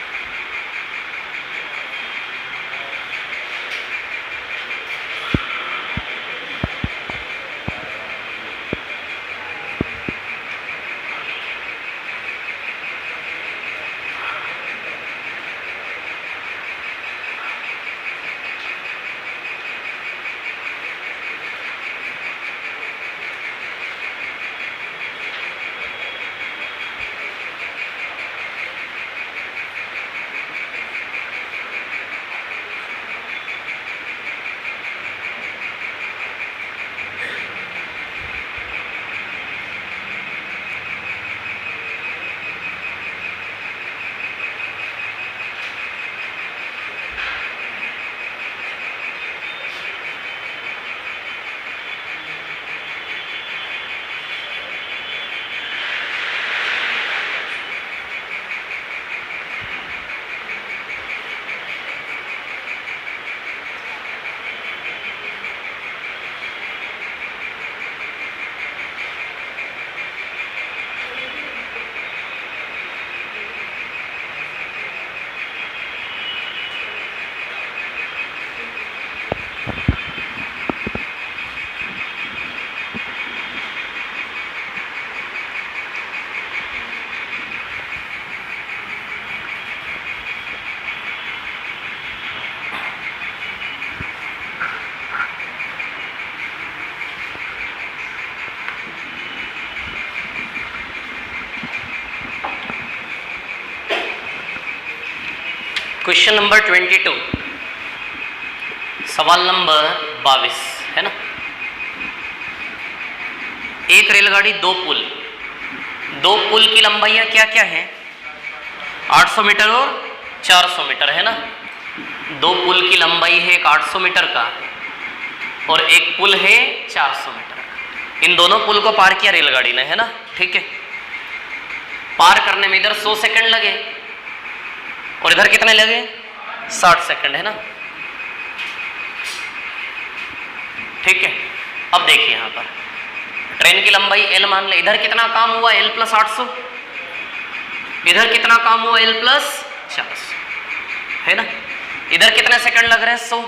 क्वेश्चन नंबर 22, सवाल नंबर 22 है ना। एक रेलगाड़ी दो पुल की लंबाइयां क्या क्या है? 800 मीटर और 400 मीटर है ना। दो पुल की लंबाई है, एक 800 मीटर का और एक पुल है 400 मीटर का। इन दोनों पुल को पार किया रेलगाड़ी ने, है ना, ठीक है। पार करने में इधर 100 सेकंड लगे और इधर कितने लगे? 60 सेकंड, है ना, ठीक है। अब देखिए यहां पर ट्रेन की लंबाई L मान ले। इधर कितना काम हुआ? L plus 800। इधर कितना काम हुआ? L प्लस 400, है ना। इधर कितने सेकंड लग रहे हैं? 100।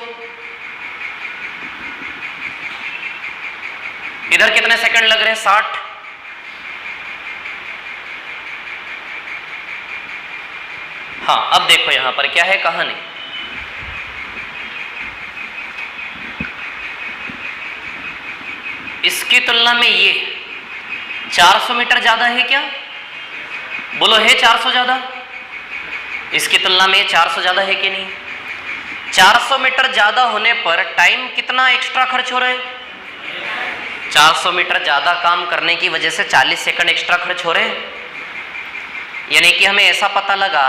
इधर कितने सेकंड लग रहे हैं? 60। हाँ, अब देखो यहां पर क्या है कहानी। इसकी तुलना में ये 400 मीटर ज्यादा है क्या? बोलो, है 400 ज्यादा? इसकी तुलना में 400 ज्यादा है कि नहीं? 400 मीटर ज्यादा होने पर टाइम कितना एक्स्ट्रा खर्च हो रहा है? 400 मीटर ज्यादा काम करने की वजह से 40 सेकंड एक्स्ट्रा खर्च हो रहे हैं। यानी कि हमें ऐसा पता लगा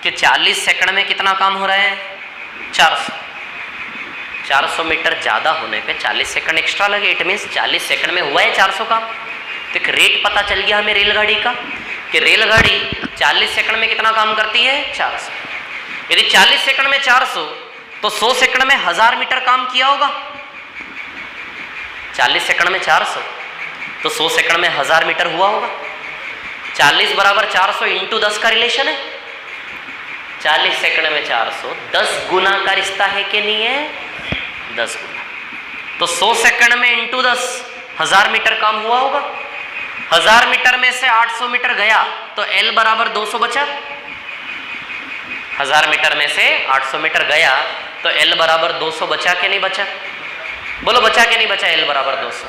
कि 40 सेकंड में कितना काम हो रहा है? 400 मीटर ज़्यादा होने पे 40 सेकंड एक्स्ट्रा लगे। इट मीन्स 40 सेकंड में हुआ है 400 काम। तो एक रेट पता चल गया हमें रेलगाड़ी का कि रेलगाड़ी 40 सेकंड में कितना काम करती है? 400। यदि 40 सेकंड में 400 तो 100 सेकंड में 1000 मीटर काम किया होगा। 40 सेकंड में 400 तो 100 सेकंड में 1000 मीटर हुआ होगा। 40 बराबर 400 इंटू 10 का रिलेशन है। 40 सेकंड में 400 10 गुना का रिश्ता है कि नहीं है? 10 गुना। तो 100 सेकंड में इंटू 10 1000 मीटर काम हुआ होगा। 1000 मीटर में से 800 मीटर गया तो L बराबर 200 बचा। 1000 मीटर में से 800 मीटर गया तो L बराबर 200 बचा कि नहीं बचा? बोलो बचा कि नहीं बचा? L बराबर 200।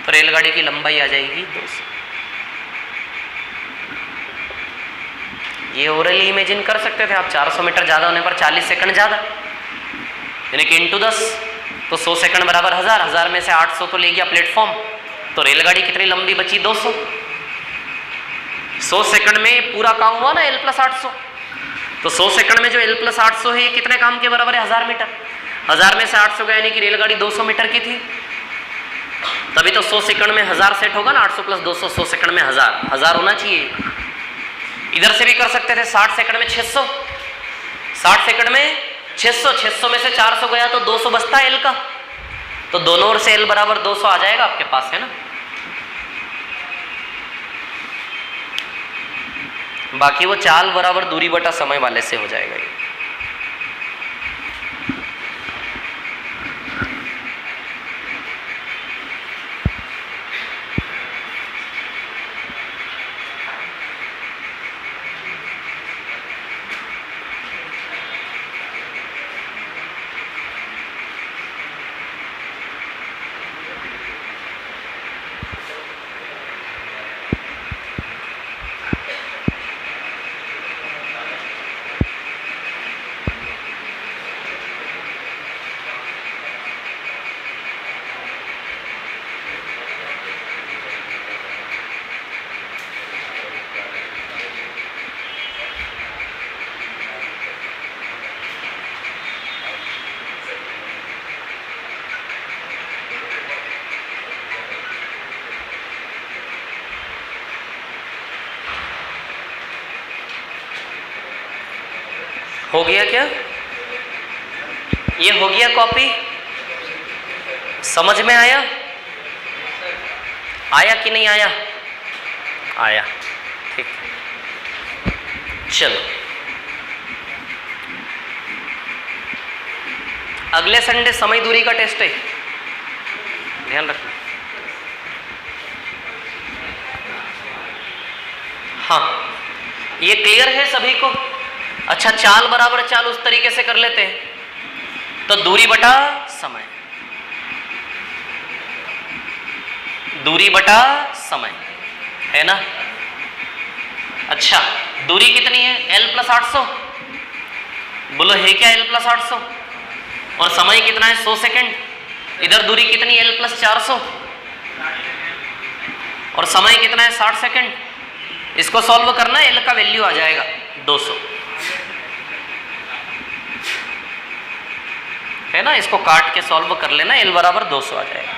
तो रेलगाड़ी की लंबाई आ जाएगी 200। ये ओरली इमेजिन कर सकते थे आप। 400 मीटर ज़्यादा होने पर 40 सेकंड ज़्यादा, यानी कि इंटू 10 तो 100 सेकंड बराबर 1000। 1000 में से 800 तो ले गया प्लेटफॉर्म। तो रेलगाड़ी कितनी लंबी बची? 200। 100 सेकंड में पूरा काम हुआ ना L प्लस 800। तो 100 सेकंड में जो L प्लस 800 है ये कितने काम के बराबर है? 1000 मीटर। 1000 में से 800 गया यानी कि रेलगाड़ी 200 मीटर की थी। तभी तो 100 सेकंड में 1000 सेट होगा ना। 800 प्लस 200 100 सेकंड में 1000 होना चाहिए। इधर से भी कर सकते थे। 60 सेकंड में 600। 60 सेकंड में 600 में से 400 गया तो 200 बचता है L का। तो दोनों ओर से L बराबर 200 आ जाएगा आपके पास, है ना। बाकी वो चाल बराबर दूरी बटा समय वाले से हो जाएगा ये। हो गया क्या? ये हो गया कॉपी? समझ में आया? आया कि नहीं आया? आया, ठीक। चलो अगले संडे समय दूरी का टेस्ट है, ध्यान रखना। हाँ, ये क्लियर है सभी को? अच्छा, चाल बराबर चाल उस तरीके से कर लेते हैं। तो दूरी बटा समय, दूरी बटा समय, है ना। अच्छा, दूरी कितनी है? L plus 800। बोलो है क्या L प्लस 800? और समय कितना है? 100 सेकेंड। इधर दूरी कितनी? L plus 400। और समय कितना है? 60 सेकेंड। इसको सॉल्व करना, L का वैल्यू आ जाएगा 200, है ना। इसको काट के सॉल्व कर लेना, L बराबर 200 आ जाएगा।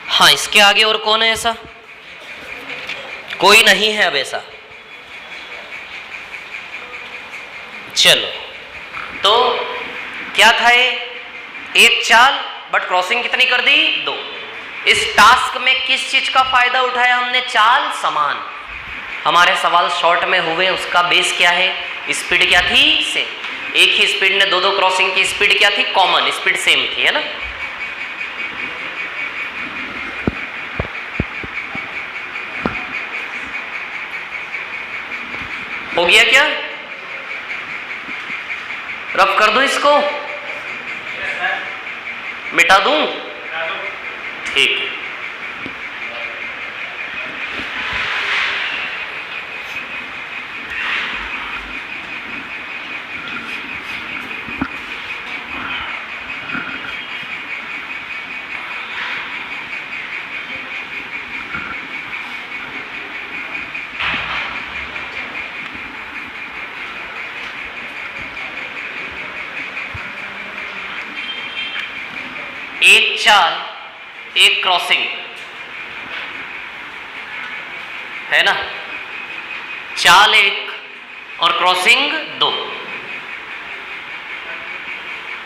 हाँ, इसके आगे और कौन है ऐसा? कोई नहीं है अब ऐसा। चलो, तो क्या था ये? एक चाल, बट क्रॉसिंग कितनी कर दी? 2। इस टास्क में किस चीज का फायदा उठाया हमने? चाल समान। हमारे सवाल शॉर्ट में हुए, उसका बेस क्या है? स्पीड क्या थी? सेम। एक ही स्पीड ने दो क्रॉसिंग की स्पीड क्या थी? कॉमन स्पीड सेम थी, है ना। हो गया क्या? रब कर दो इसको, मिटा दूं? ठीक है। चाल एक क्रॉसिंग, है ना, चाल एक और क्रॉसिंग दो।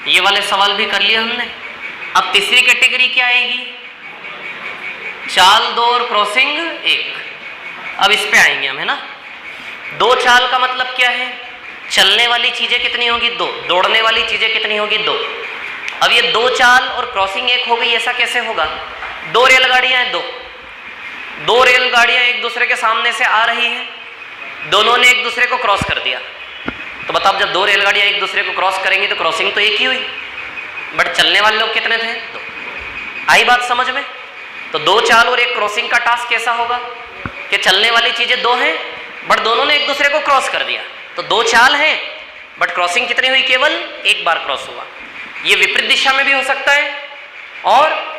ये वाले सवाल भी कर लिए हमने। अब तीसरी कैटेगरी क्या आएगी, चाल दो और क्रॉसिंग एक। अब इस पे आएंगे हम, है ना। दो चाल का मतलब क्या है, चलने वाली चीजें कितनी होगी, दो, दौड़ने वाली चीजें कितनी होगी, दो। अब ये दो चाल और क्रॉसिंग एक हो गई, ऐसा कैसे होगा, दो रेलगाड़ियां हैं, दो रेलगाड़ियां एक दूसरे के सामने से आ रही हैं, दोनों ने एक दूसरे को क्रॉस कर दिया। तो बताओ जब दो रेलगाड़ियां एक दूसरे को क्रॉस करेंगी तो क्रॉसिंग तो एक ही हुई, बट चलने वाले लोग कितने थे, दो। आई बात समझ में। तो दो चाल और एक क्रॉसिंग का टास्क कैसा होगा कि चलने वाली चीजें दो हैं बट दोनों ने एक दूसरे को क्रॉस कर दिया। तो दो चाल हैं बट क्रॉसिंग कितनी हुई, केवल एक बार क्रॉस हुआ। ये विपरीत दिशा में भी हो सकता है और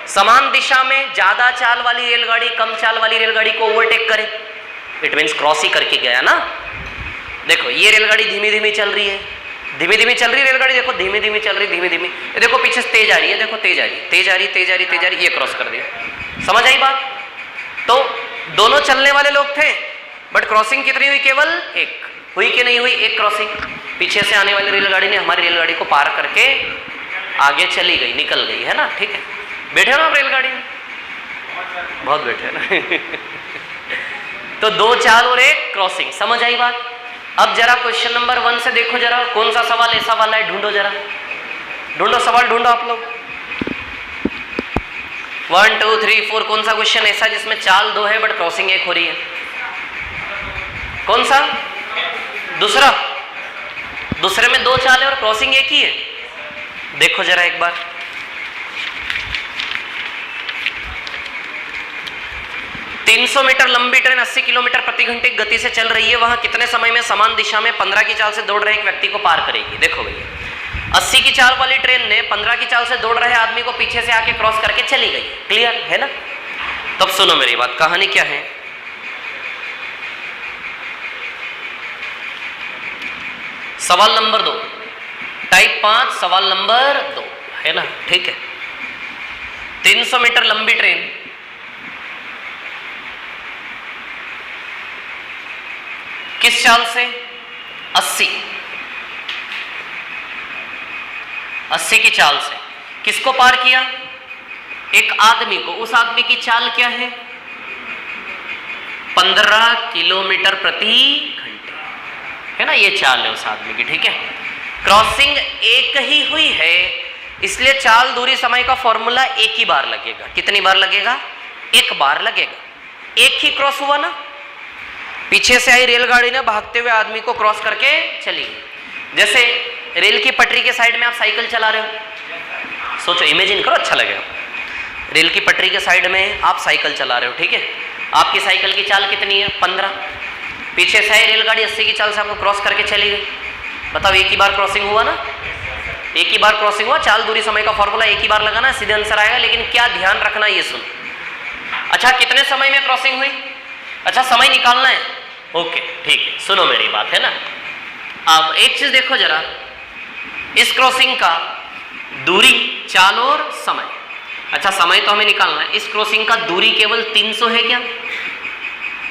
समान दिशा में ज्यादा चाल वाली रेलगाड़ी कम चाल वाली रेलगाड़ी को ओवरटेक करे, इट मीन्स क्रॉस ही करके गया ना। देखो ये रेलगाड़ी धीमी धीमी चल रही है, धीमी धीमी चल रही है रेलगाड़ी, देखो धीमी धीमी चल रही, धीमी धीमी, देखो पीछे से तेज आ रही है, देखो तेज आ रही, तेज आ रही, तेज आ रही, तेज आ रही, ये क्रॉस कर दिया। समझ आई बात। तो दोनों चलने वाले लोग थे बट क्रॉसिंग कितनी हुई, केवल एक हुई कि नहीं हुई, एक क्रॉसिंग। पीछे से आने वाली रेलगाड़ी ने हमारी रेलगाड़ी को पार करके आगे चली गई, निकल गई, है ना। ठीक है, बैठे हो ना आप रेलगाड़ी में, बहुत बैठे ना तो दो चाल और एक क्रॉसिंग, समझ आई बात। अब जरा क्वेश्चन नंबर 1 से देखो जरा, कौन सा सवाल ऐसा वाला है, ढूंढो जरा, ढूंढो सवाल, ढूंढो आप लोग। 1 2 3 4 कौन सा क्वेश्चन ऐसा जिसमें चाल दो है बट क्रॉसिंग एक हो रही है, कौन सा, दूसरा, दूसरे में दो चाल है और क्रॉसिंग एक ही है। देखो जरा एक बार, $300 मीटर लंबी ट्रेन 80 किलोमीटर प्रति घंटे की गति से चल रही है, वहां कितने समय में समान दिशा में 15 की चाल से दौड़ रहे एक व्यक्ति को पार करेगी। देखो भैया 80 की चाल वाली ट्रेन ने 15 की चाल से दौड़ रहे आदमी को पीछे से आके क्रॉस करके चली गई, क्लियर है ना। तब सुनो मेरी बात, कहानी क्या है, सवाल नंबर 2, टाइप 5 सवाल नंबर 2, है ना। ठीक है, 300 मीटर लंबी ट्रेन किस चाल से, 80 की चाल से किसको पार किया, एक आदमी को। उस आदमी की चाल क्या है, 15 किलोमीटर प्रति घंटे, है ना, ये चाल है उस आदमी की। ठीक है, क्रॉसिंग एक ही हुई है इसलिए चाल दूरी समय का फॉर्मूला एक ही बार लगेगा। कितनी बार लगेगा, एक बार लगेगा, एक ही क्रॉस हुआ ना। पीछे से आई रेलगाड़ी ने भागते हुए आदमी को क्रॉस करके चली। जैसे रेल की पटरी के साइड में आप साइकिल चला रहे हो, सोचो, इमेजिन करो, अच्छा लगेगा। रेल की पटरी के साइड में आप साइकिल चला रहे हो, ठीक है, आपकी साइकिल की चाल कितनी है, 15। पीछे से आई रेलगाड़ी 80 की चाल से आपको क्रॉस करके चली गई। बताओ एक ही बार क्रॉसिंग हुआ ना, एक ही बार क्रॉसिंग हुआ। चाल दूरी समय का फॉर्मूला एक ही बार लगाना, सीधे आंसर आएगा। लेकिन क्या ध्यान रखना, ये सुन। अच्छा, कितने समय में क्रॉसिंग हुई, अच्छा समय निकालना है, ओके ठीक है, सुनो मेरी बात, है ना। अब एक चीज देखो जरा, इस क्रॉसिंग का दूरी, चाल और समय, अच्छा समय तो हमें निकालना है। इस क्रॉसिंग का दूरी केवल 300 है क्या,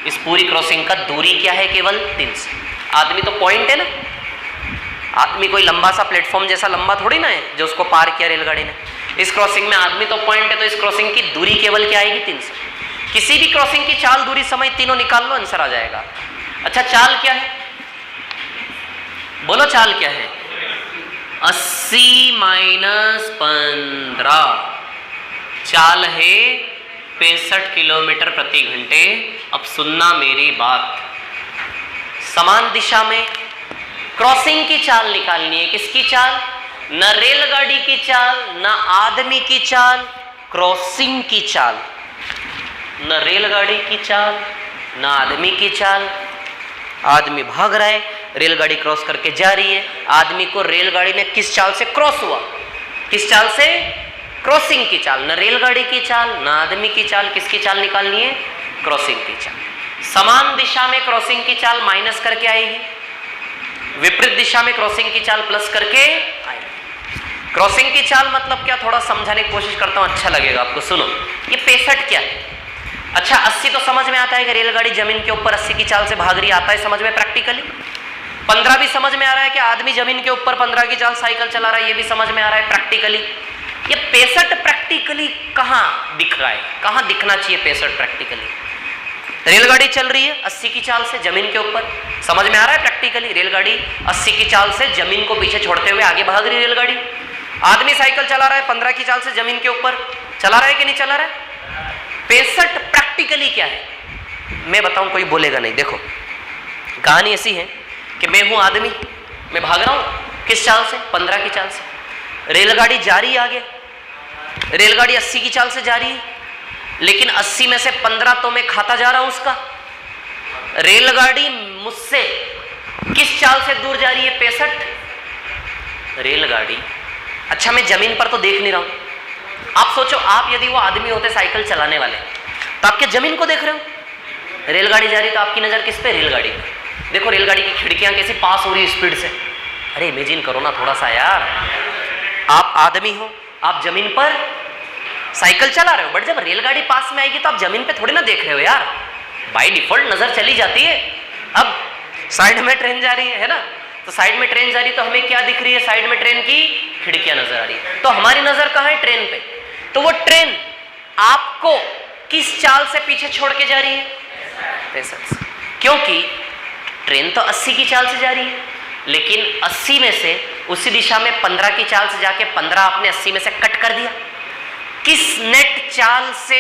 इस पूरी क्रॉसिंग का दूरी क्या है, केवल 300। आदमी तो पॉइंट है ना, आदमी कोई लंबा सा प्लेटफॉर्म जैसा लंबा थोड़ी ना है जो उसको पार किया रेलगाड़ी ने। इस क्रॉसिंग में आदमी तो पॉइंट है, तो इस क्रॉसिंग की दूरी केवल क्या आएगी, 300। किसी भी क्रॉसिंग की चाल, दूरी, समय तीनों निकाल लो, आंसर आ जाएगा। अच्छा चाल क्या है, बोलो चाल क्या है, 80 माइनस 15, चाल है 65 किलोमीटर प्रति घंटे। अब सुनना मेरी बात, समान दिशा में क्रॉसिंग की चाल निकालनी है। किसकी चाल, न रेलगाड़ी की चाल, न आदमी की चाल, क्रॉसिंग की चाल। न रेलगाड़ी की चाल, न आदमी की चाल। आदमी भाग रहा है, रेलगाड़ी क्रॉस करके जा रही है। आदमी को रेलगाड़ी ने किस चाल से क्रॉस हुआ, किस चाल से, क्रॉसिंग की चाल। न रेलगाड़ी की चाल, न आदमी की चाल, किसकी चाल निकालनी है, क्रॉसिंग की चाल। समान दिशा में क्रॉसिंग की चाल माइनस करके आएगी, विपरीत दिशा में क्रॉसिंग की चाल प्लस करके आएगी। क्रॉसिंग की चाल मतलब क्या, थोड़ा समझाने की कोशिश करता हूं, अच्छा लगेगा आपको। सुनो, ये 65 क्या है? अच्छा 80 तो समझ में आता है कि रेलगाड़ी जमीन के ऊपर 80 की चाल से भाग रही, आता है समझ में प्रैक्टिकली। 15 भी समझ में आ रहा है कि आदमी जमीन के ऊपर 15 की चाल साइकिल चला रहा है, ये भी समझ में आ रहा है प्रैक्टिकली। ये 65 प्रैक्टिकली कहां दिख रहा है, कहां दिखना चाहिए 65 प्रैक्टिकली? रेलगाड़ी चल रही है 80 की चाल से जमीन के ऊपर, समझ में आ रहा है प्रैक्टिकली। रेलगाड़ी 80 की चाल से जमीन को पीछे छोड़ते हुए आगे भाग रही रेलगाड़ी। आदमी साइकिल चला रहा है 15 की चाल से जमीन के ऊपर, चला रहा है कि नहीं चला रहा है? 65 प्रैक्टिकली क्या है मैं बताऊं, कोई बोलेगा नहीं। देखो कहानी ऐसी है कि मैं हूं आदमी, मैं भाग रहा हूं किस चाल से? 15 की चाल से। रेलगाड़ी जा रही है आगे, रेलगाड़ी 80 की चाल से जा रही है, लेकिन 80 में से 15 तो मैं खाता जा रहा हूं उसका। रेलगाड़ी मुझसे किस चाल से दूर जा रही है? 65। रेलगाड़ी, अच्छा मैं जमीन पर तो देख नहीं रहा हूं। आप सोचो, आप यदि वो आदमी होते साइकिल चलाने वाले, तो आप क्या जमीन को देख रहे हो? रेलगाड़ी जा रही तो आपकी नजर किस पे? रेलगाड़ी पे। देखो रेलगाड़ी की खिड़कियां कैसे पास हो रही है स्पीड से। अरे इमेजिन करो ना थोड़ा सा यार, आप आदमी हो, आप जमीन पर साइकिल चला रहे हो, बट जब रेलगाड़ी पास में आएगी तो आप जमीन पे थोड़ी ना देख रहे हो यार, बाय डिफॉल्ट नजर चली जाती है। अब साइड में ट्रेन जा रही है ना, तो साइड में ट्रेन जा रही है तो हमें क्या दिख रही है? साइड में ट्रेन की खिड़कियां नजर आ रही है, तो हमारी नजर कहां है? ट्रेन पे। तो वो ट्रेन आपको किस चाल से पीछे छोड़ के जा रही है? 65 से। क्योंकि ट्रेन तो 80 की चाल से जा रही है, लेकिन 80 में से उसी दिशा में 15 की चाल से जाके 15 आपने 80 में से कट कर दिया। किस नेट चाल से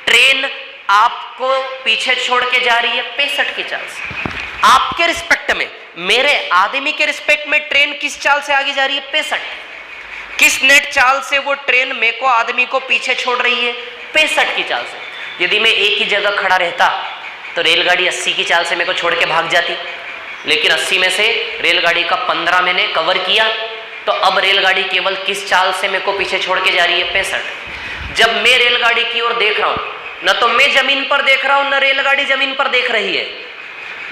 ट्रेन आपको पीछे छोड़ के जा रही है? 65 की चाल से। आपके रिस्पेक्ट में, मेरे आदमी के रिस्पेक्ट में ट्रेन किस चाल से आगे जा रही है? 65। किस नेट चाल से वो ट्रेन मेरे को आदमी को पीछे छोड़ रही है? 65 की चाल से। यदि मैं एक ही जगह खड़ा रहता तो रेलगाड़ी 80 की चाल से मेरे को छोड़ के भाग जाती, लेकिन 80 में से रेलगाड़ी का 15 मैंने कवर किया, तो अब रेलगाड़ी केवल किस चाल से मेरे को पीछे छोड़ के जा रही है? 65। जब मैं रेलगाड़ी की ओर देख रहा हूं, न तो मैं जमीन पर देख रहा हूं, न रेलगाड़ी जमीन पर देख रही है,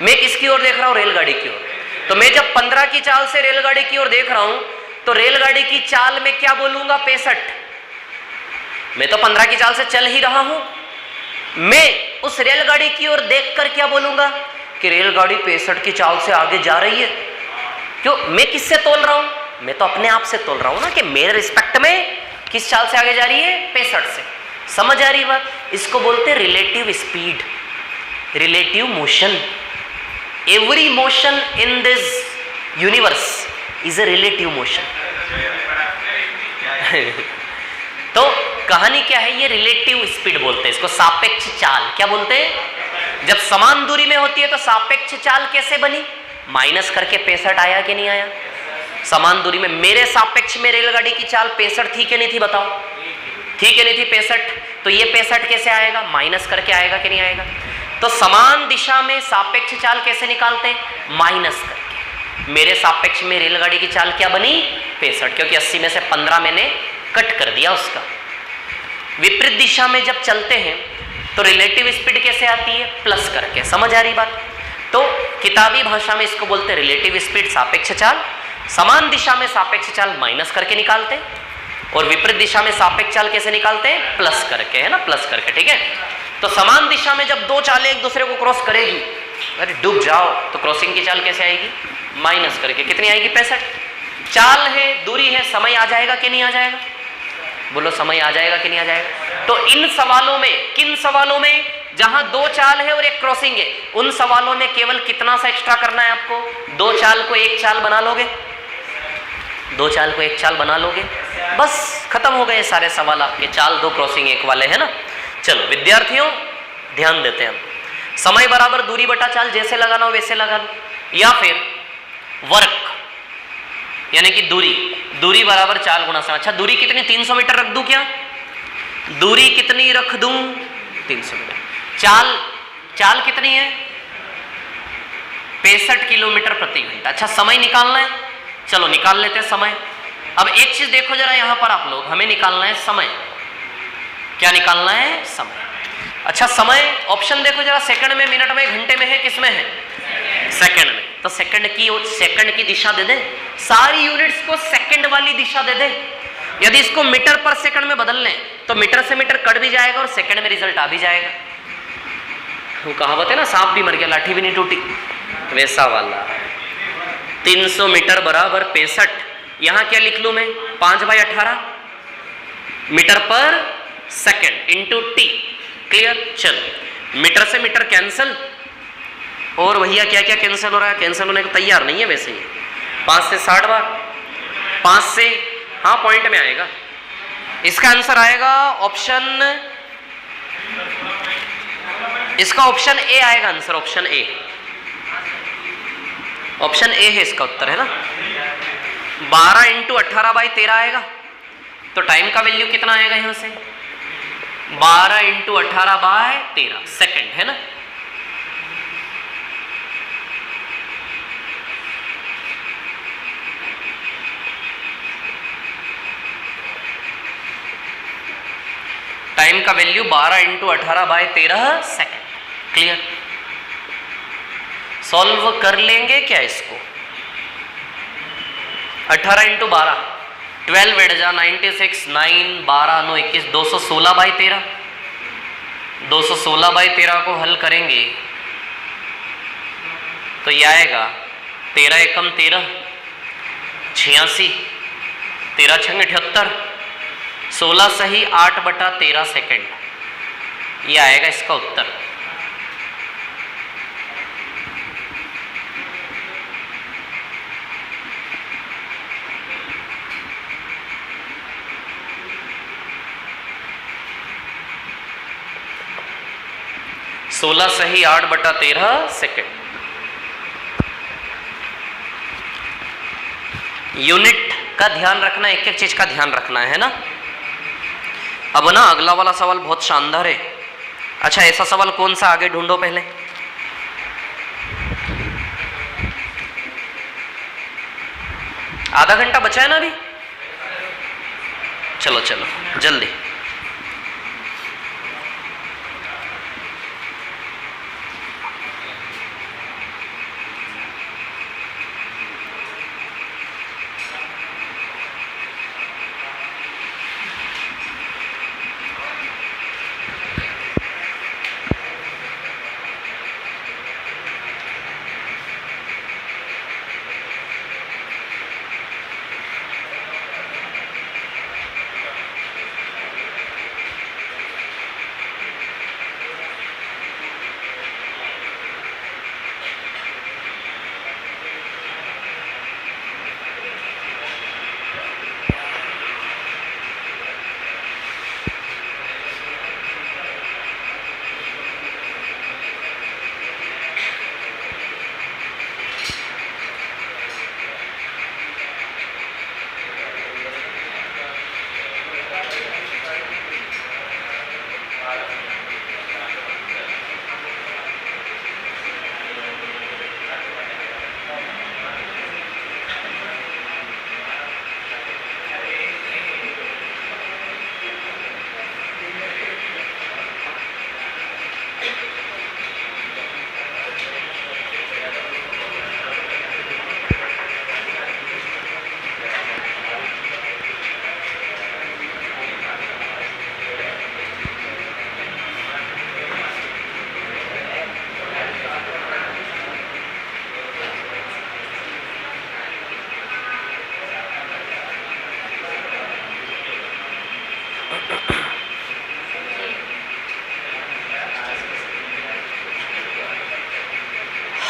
मैं किसकी ओर देख रहा हूं? रेलगाड़ी की ओर। तो मैं जब 15 की चाल से रेलगाड़ी की ओर देख रहा हूं, तो रेलगाड़ी की चाल में क्या बोलूंगा? 65। मैं तो 15 की चाल से चल ही रहा हूं, मैं उस रेलगाड़ी की ओर देखकर क्या बोलूंगा? कि रेलगाड़ी 65 की चाल से आगे जा रही है। क्यों? मैं किससे तोल रहा हूं? मैं तो अपने आप से तोल रहा हूं ना, कि मेरे रिस्पेक्ट में किस चाल से आगे जा रही है? 65 से। समझ आ रही बात? इसको बोलते हैं relative speed, relative motion. Every motion in this universe is a relative motion. तो कहानी क्या है? ये रिलेटिव स्पीड बोलते हैं इसको, सापेक्ष चाल। क्या बोलते हैं? जब समान दूरी में होती है तो सापेक्ष चाल कैसे बनी? माइनस करके 65 आया कि नहीं आया? समान दूरी में मेरे सापेक्ष में रेलगाड़ी की चाल 65 थी कि नहीं थी? बताओ, थी कि नहीं थी 65? तो ये 65 कैसे आएगा? माइनस करके आएगा कि नहीं आएगा? तो समान दिशा में सापेक्ष चाल कैसे निकालते हैं? माइनस करके। मेरे सापेक्ष में रेलगाड़ी की चाल क्या बनी? 65, क्योंकि 80 में से 15 मैंने कट कर दिया उसका। विपरीत दिशा में जब चलते हैं तो रिलेटिव स्पीड कैसे आती है? प्लस करके। समझ आ रही बात? तो किताबी भाषा में इसको बोलते हैं रिलेटिव स्पीड, सापेक्ष चाल। समान दिशा में सापेक्ष चाल माइनस करके निकालते हैं, और विपरीत दिशा में सापेक्ष चाल कैसे निकालते हैं? प्लस करके, है ना, प्लस करके। ठीक है, तो समान दिशा में जब दो चालें एक दूसरे को क्रॉस करेगी, अरे डूब जाओ, तो क्रॉसिंग की चाल कैसे आएगी? माइनस करके। कितनी आएगी? 65। चाल है, दूरी है, समय आ जाएगा कि नहीं आ जाएगा? बोलो, समय आ जाएगा कि नहीं आ जाएगा? तो इन सवालों में, किन सवालों में जहां दो चाल है और एक क्रॉसिंग है, उन सवालों में केवल कितना सा एक्स्ट्रा करना है आपको? दो चाल को एक चाल बना लोगे, दो चाल को एक चाल बना लोगे, बस खत्म हो गए सारे सवाल आपके। चाल दो, क्रॉसिंग एक वाले, है ना। चलो विद्यार्थियों, ध्यान देते हैं हम। समय बराबर दूरी बटा चाल, जैसे लगाना हो वैसे लगा लो, या फिर वर्क यानी कि दूरी, दूरी बराबर चाल गुणा समय। अच्छा, दूरी कितनी? 300 मीटर रख दूं क्या? दूरी कितनी रख दूं? 300 मीटर। चाल, चाल कितनी है? 65 किलोमीटर प्रति घंटा। अच्छा, समय निकालना है, चलो निकाल लेते हैं समय। अब एक चीज देखो जरा यहां पर आप लोग, हमें निकालना है समय। क्या निकालना है? समय। अच्छा, समय ऑप्शन देखो जरा, सेकंड में, मिनट में, घंटे में है, किस में है? सेकंड में। तो सेकंड की दिशा दे दे, सारी यूनिट्स को सेकंड वाली दिशा दे दे। यदि इसको मीटर पर सेकंड में बदल लें तो मीटर से मीटर कट भी जाएगा और सेकंड में रिजल्ट आ भी जाएगा। वो कहावत है ना, सांप भी मर गया लाठी भी नहीं टूटी, वैसा वाला। 300 मीटर बराबर 65। यहां क्या लिख लूं मैं, 5/18 मीटर पर सेकंड इंटू टी। क्लियर? चलो मीटर से मीटर कैंसिल, और भैया क्या क्या कैंसिल हो रहा है, कैंसिल होने को तैयार नहीं है वैसे ही। 5 से 60 बार, 5 से, हाँ पॉइंट में आएगा। इसका आंसर आएगा ऑप्शन, इसका ऑप्शन ए आएगा answer, option A. Option A है इसका उत्तर, है ना। 12 इंटू 18/13 आएगा। तो टाइम का वैल्यू कितना आएगा यहां से, 12 इंटू 18/13 सेकेंड, है ना। टाइम का value 12 into 18/13 second. Clear? Solve कर लेंगे क्या इसको। 18 इंटू 12, 12 बैठ जा 96, 9 12 9 21, 216/13। 216/13 को हल करेंगे तो ये आएगा 13 एकम 13, 86, 13 छंग 78, 16 सही 8/13 सेकेंड। ये आएगा इसका उत्तर। सोलह सही 8/13 सेकेंड। यूनिट का ध्यान रखना, एक एक चीज का ध्यान रखना है ना। अब ना अगला वाला सवाल बहुत शानदार है। अच्छा ऐसा सवाल कौन सा, आगे ढूंढो पहले। आधा घंटा बचा है ना अभी, चलो चलो जल्दी।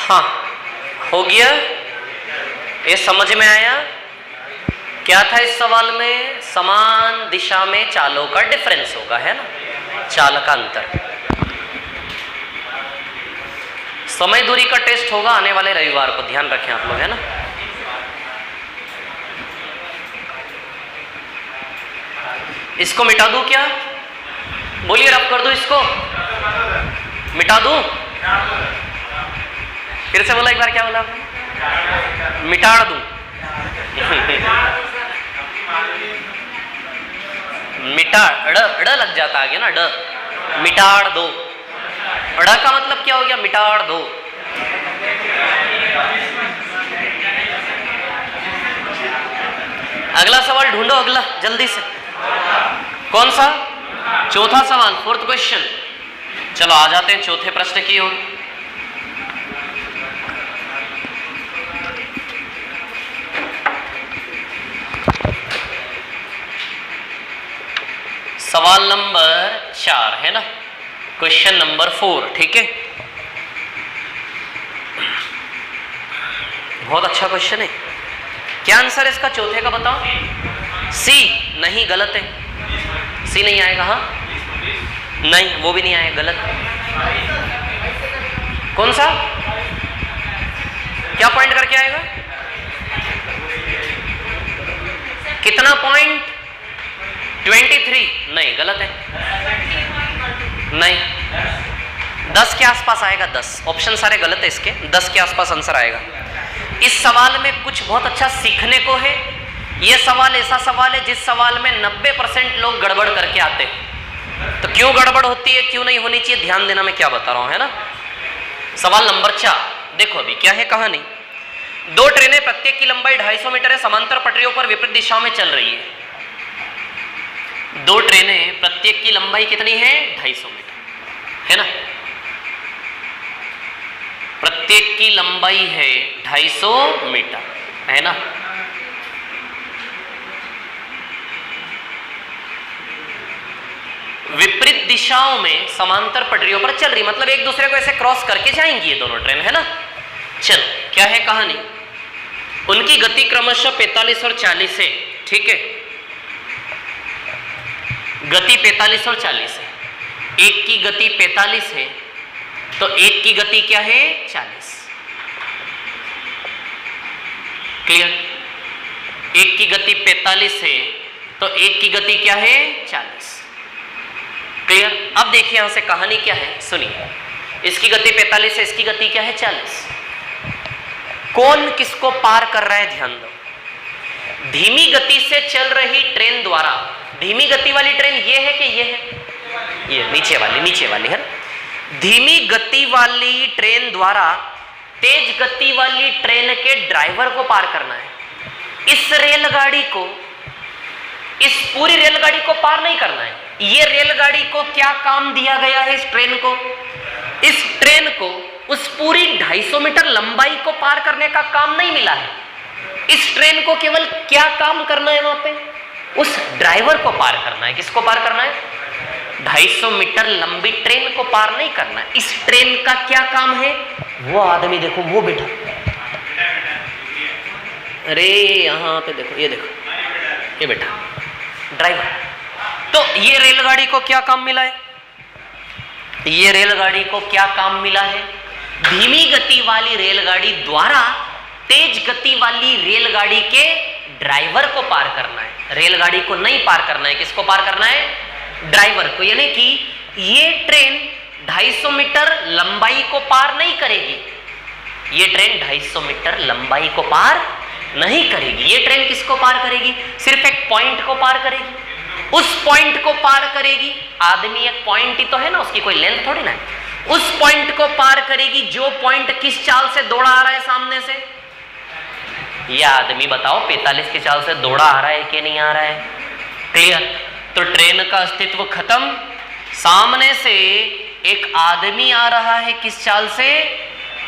हाँ हो गया, ये समझ में आया। क्या था इस सवाल में, समान दिशा में चालों का डिफरेंस होगा, है ना, चाल का अंतर। समय दूरी का टेस्ट होगा आने वाले रविवार को, ध्यान रखें आप लोग, है ना। इसको मिटा दूं क्या, बोलिए, रब कर दूं इसको, मिटा दूं। फिर से बोला एक बार, क्या बोला आपने, मिटाड़ दूं। मिटाड़, ड़ लग जाता आगे ना, ड, मिटाड़ दो। ड़ का मतलब क्या हो गया, मिटाड़ दो। ढूंढो अगला जल्दी से। कौन सा? चौथा सवाल, फोर्थ क्वेश्चन। चलो आ जाते हैं चौथे प्रश्न की ओर। सवाल नंबर 4 है ना, क्वेश्चन नंबर 4, ठीक है। बहुत अच्छा क्वेश्चन है। क्या आंसर है इसका चौथे का बताओ? सी? नहीं, गलत है। सी नहीं आएगा। हाँ नहीं, वो भी नहीं आएगा, गलत। कौन सा? क्या पॉइंट करके आएगा? कितना पॉइंट? 23? नहीं, गलत है। नहीं, 10 के आसपास आएगा। 10 ऑप्शन सारे गलत है इसके, 10 के आसपास आंसर आएगा। इस सवाल में कुछ बहुत अच्छा सीखने को है। यह सवाल ऐसा सवाल है जिस सवाल में 90% लोग गड़बड़ करके आते हैं। तो क्यों गड़बड़ होती है, क्यों नहीं होनी चाहिए, ध्यान देना मैं क्या बता रहा हूं, है ना। सवाल नंबर 4 देखो अभी क्या है कहानी। 2 ट्रेनें प्रत्येक की लंबाई 250 मीटर है, समांतर पटरियों पर विपरीत दिशाओं में चल रही है। 2 ट्रेनें प्रत्येक की लंबाई कितनी है? 250 मीटर, है ना। प्रत्येक की लंबाई है 250 मीटर, है ना। विपरीत दिशाओं में समांतर पटरियों पर चल रही, मतलब एक दूसरे को ऐसे क्रॉस करके जाएंगी ये दोनों ट्रेन, है ना। चल क्या है कहानी। उनकी गति क्रमशः 45 और 40 है, ठीक है। गति 45 और 40 है। एक की गति 45 है तो एक की गति क्या है? 40। क्लियर? एक की गति 45 है तो एक की गति क्या है? 40। क्लियर? अब देखिए यहां से कहानी क्या है, सुनिए। इसकी गति 45 है, इसकी गति क्या है? 40। कौन किसको पार कर रहा है, ध्यान दो। धीमी गति से चल रही ट्रेन द्वारा, धीमी गति वाली ट्रेन ये है कि ये है? ये नीचे वाली है। धीमी गति वाली ट्रेन द्वारा तेज गति वाली ट्रेन के ड्राइवर को पार करना है। इस रेलगाड़ी को, इस पूरी रेलगाड़ी को पार नहीं करना है। ये रेलगाड़ी को क्या काम दिया गया है? इस ट्रेन को, इस ट्रेन को उस पूरी 250 मीटर लंबाई को पार करने का काम नहीं मिला है। इस ट्रेन को केवल क्या काम करना है? वहां पे उस ड्राइवर को पार करना है। किसको पार करना है? 250 मीटर लंबी ट्रेन को पार नहीं करना है। इस ट्रेन का क्या काम है? वो आदमी देखो, वो बैठा, अरे यहां पे देखो, ये देखो, ये बैठा ड्राइवर। तो ये रेलगाड़ी को क्या काम मिला है? ये रेलगाड़ी को क्या काम मिला है? धीमी गति वाली रेलगाड़ी द्वारा तेज गति वाली रेलगाड़ी के ड्राइवर को पार करना है। रेलगाड़ी को नहीं पार करना है, किसको पार करना है? ड्राइवर को। यानी कि ये ट्रेन 250 मीटर लंबाई को पार नहीं करेगी। ये ट्रेन 250 मीटर लंबाई को पार नहीं करेगी। ये ट्रेन किसको पार करेगी? सिर्फ एक पॉइंट को पार करेगी। उस पॉइंट को पार करेगी। आदमी एक पॉइंट ही तो है ना, उसकी कोई लेंथ थोड़ी ना है। उस पॉइंट को पार करेगी जो पॉइंट किस चाल से दौड़ा आ रहा है सामने से। ये आदमी बताओ 45 की चाल से दौड़ा आ रहा है कि नहीं आ रहा है? क्लियर? तो ट्रेन का अस्तित्व खत्म। सामने से एक आदमी आ रहा है, किस चाल से?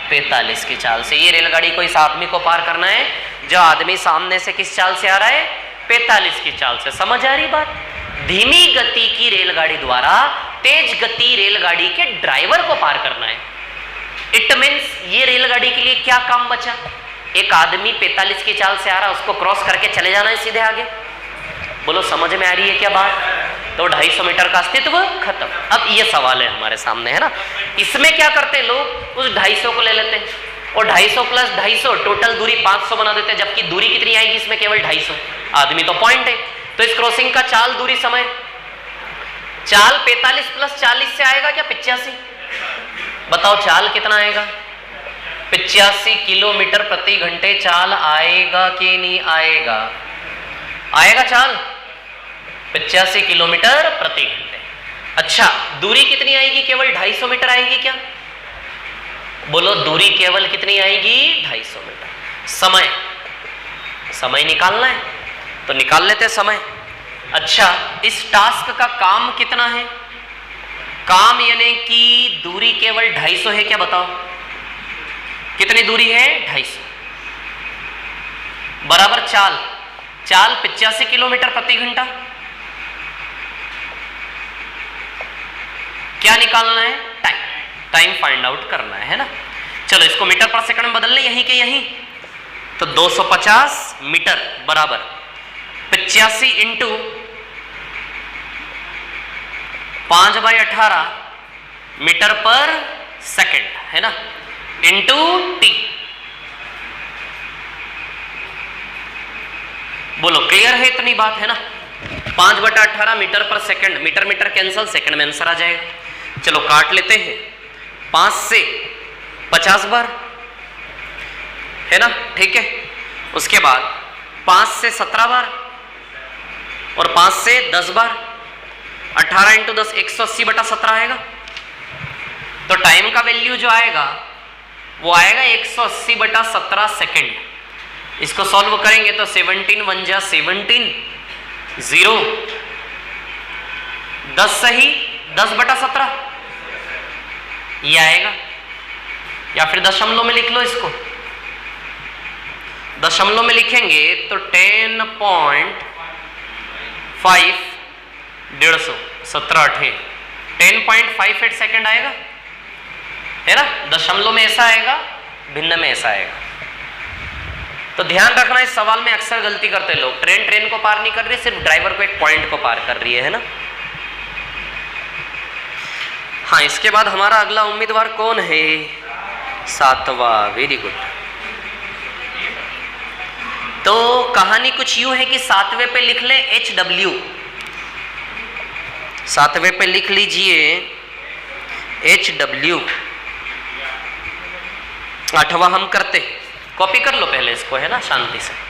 45 की चाल से। ये रेलगाड़ी को इस आदमी को पार करना है जो आदमी सामने से किस चाल से आ रहा है? 45 की चाल से। समझ आ रही बात? धीमी गति की रेलगाड़ी द्वारा तेज गति रेलगाड़ी के ड्राइवर को पार करना है। इट मीन्स ये रेलगाड़ी के लिए क्या काम बचा? एक आदमी 45 की चाल से आ रहा है, उसको क्रॉस करके चले जाना है सीधे आगे। बोलो समझ में आ रही है क्या बात? तो 250 मीटर का अस्तित्व खत्म। अब ये सवाल है हमारे सामने, है ना। इसमें क्या करते हैं लोग? उस 250 को ले लेते हैं और 250 प्लस 250 टोटल दूरी 500 बना देते हैं, जबकि दूरी कितनी आएगी इसमें? केवल 250। आदमी तो पॉइंट है, तो इस क्रॉसिंग का चाल दूरी समय, चाल 45 प्लस 40 से आएगा क्या? 85। बताओ चाल कितना आएगा? 85 किलोमीटर प्रति घंटे चाल आएगा कि नहीं आएगा? आएगा चाल 85 किलोमीटर प्रति घंटे। अच्छा, दूरी कितनी आएगी? केवल 250 मीटर आएगी क्या? बोलो दूरी केवल कितनी आएगी? 250 मीटर। समय, समय निकालना है। तो निकाल लेते समय। अच्छा, इस टास्क का काम कितना है? काम यानी कि दूरी केवल 250 है क्या? बताओ कितनी दूरी है? 250 बराबर चाल 85 किलोमीटर प्रति घंटा। क्या निकालना है? टाइम। टाइम फाइंड आउट करना है ना। चलो इसको मीटर पर सेकंड में बदल लें यहीं के यहीं। तो 250 मीटर बराबर 85 इंटू 5/18 मीटर पर सेकंड है ना, इंटू टी। बोलो क्लियर है? इतनी बात है ना। 5/18 मीटर पर second, metre metre cancel, second में आंसर आ जाएगा। चलो काट लेते हैं। 5 से 50 बार है ना, ठीक है। उसके बाद 5 से 17 बार और 5 से 10 बार। 18 इंटू 10 180/17 आएगा। तो टाइम का वैल्यू जो आएगा वो आएगा 180/17 सेकेंड। इसको सॉल्व करेंगे तो 17 1 जा 17, 0 10 सही 10/17 ये आएगा। या फिर दशमलव में लिख लो इसको। दशमलव में लिखेंगे तो 10.5 150 17 8 10.58 सेकेंड आएगा है ना। दशमलव में ऐसा आएगा, भिन्न में ऐसा आएगा। तो ध्यान रखना, इस सवाल में अक्सर गलती करते लोग। ट्रेन को पार नहीं कर रही, सिर्फ ड्राइवर को एक पॉइंट को पार कर रही है ना। हाँ, इसके बाद हमारा अगला उम्मीदवार कौन है? 7वां। Very good. तो कहानी कुछ यूं है कि 7वें पे लिख ले HW। 7वें पे लिख लीजिए HW। 8वां हम करते, कॉपी कर लो पहले इसको है ना, शांति से।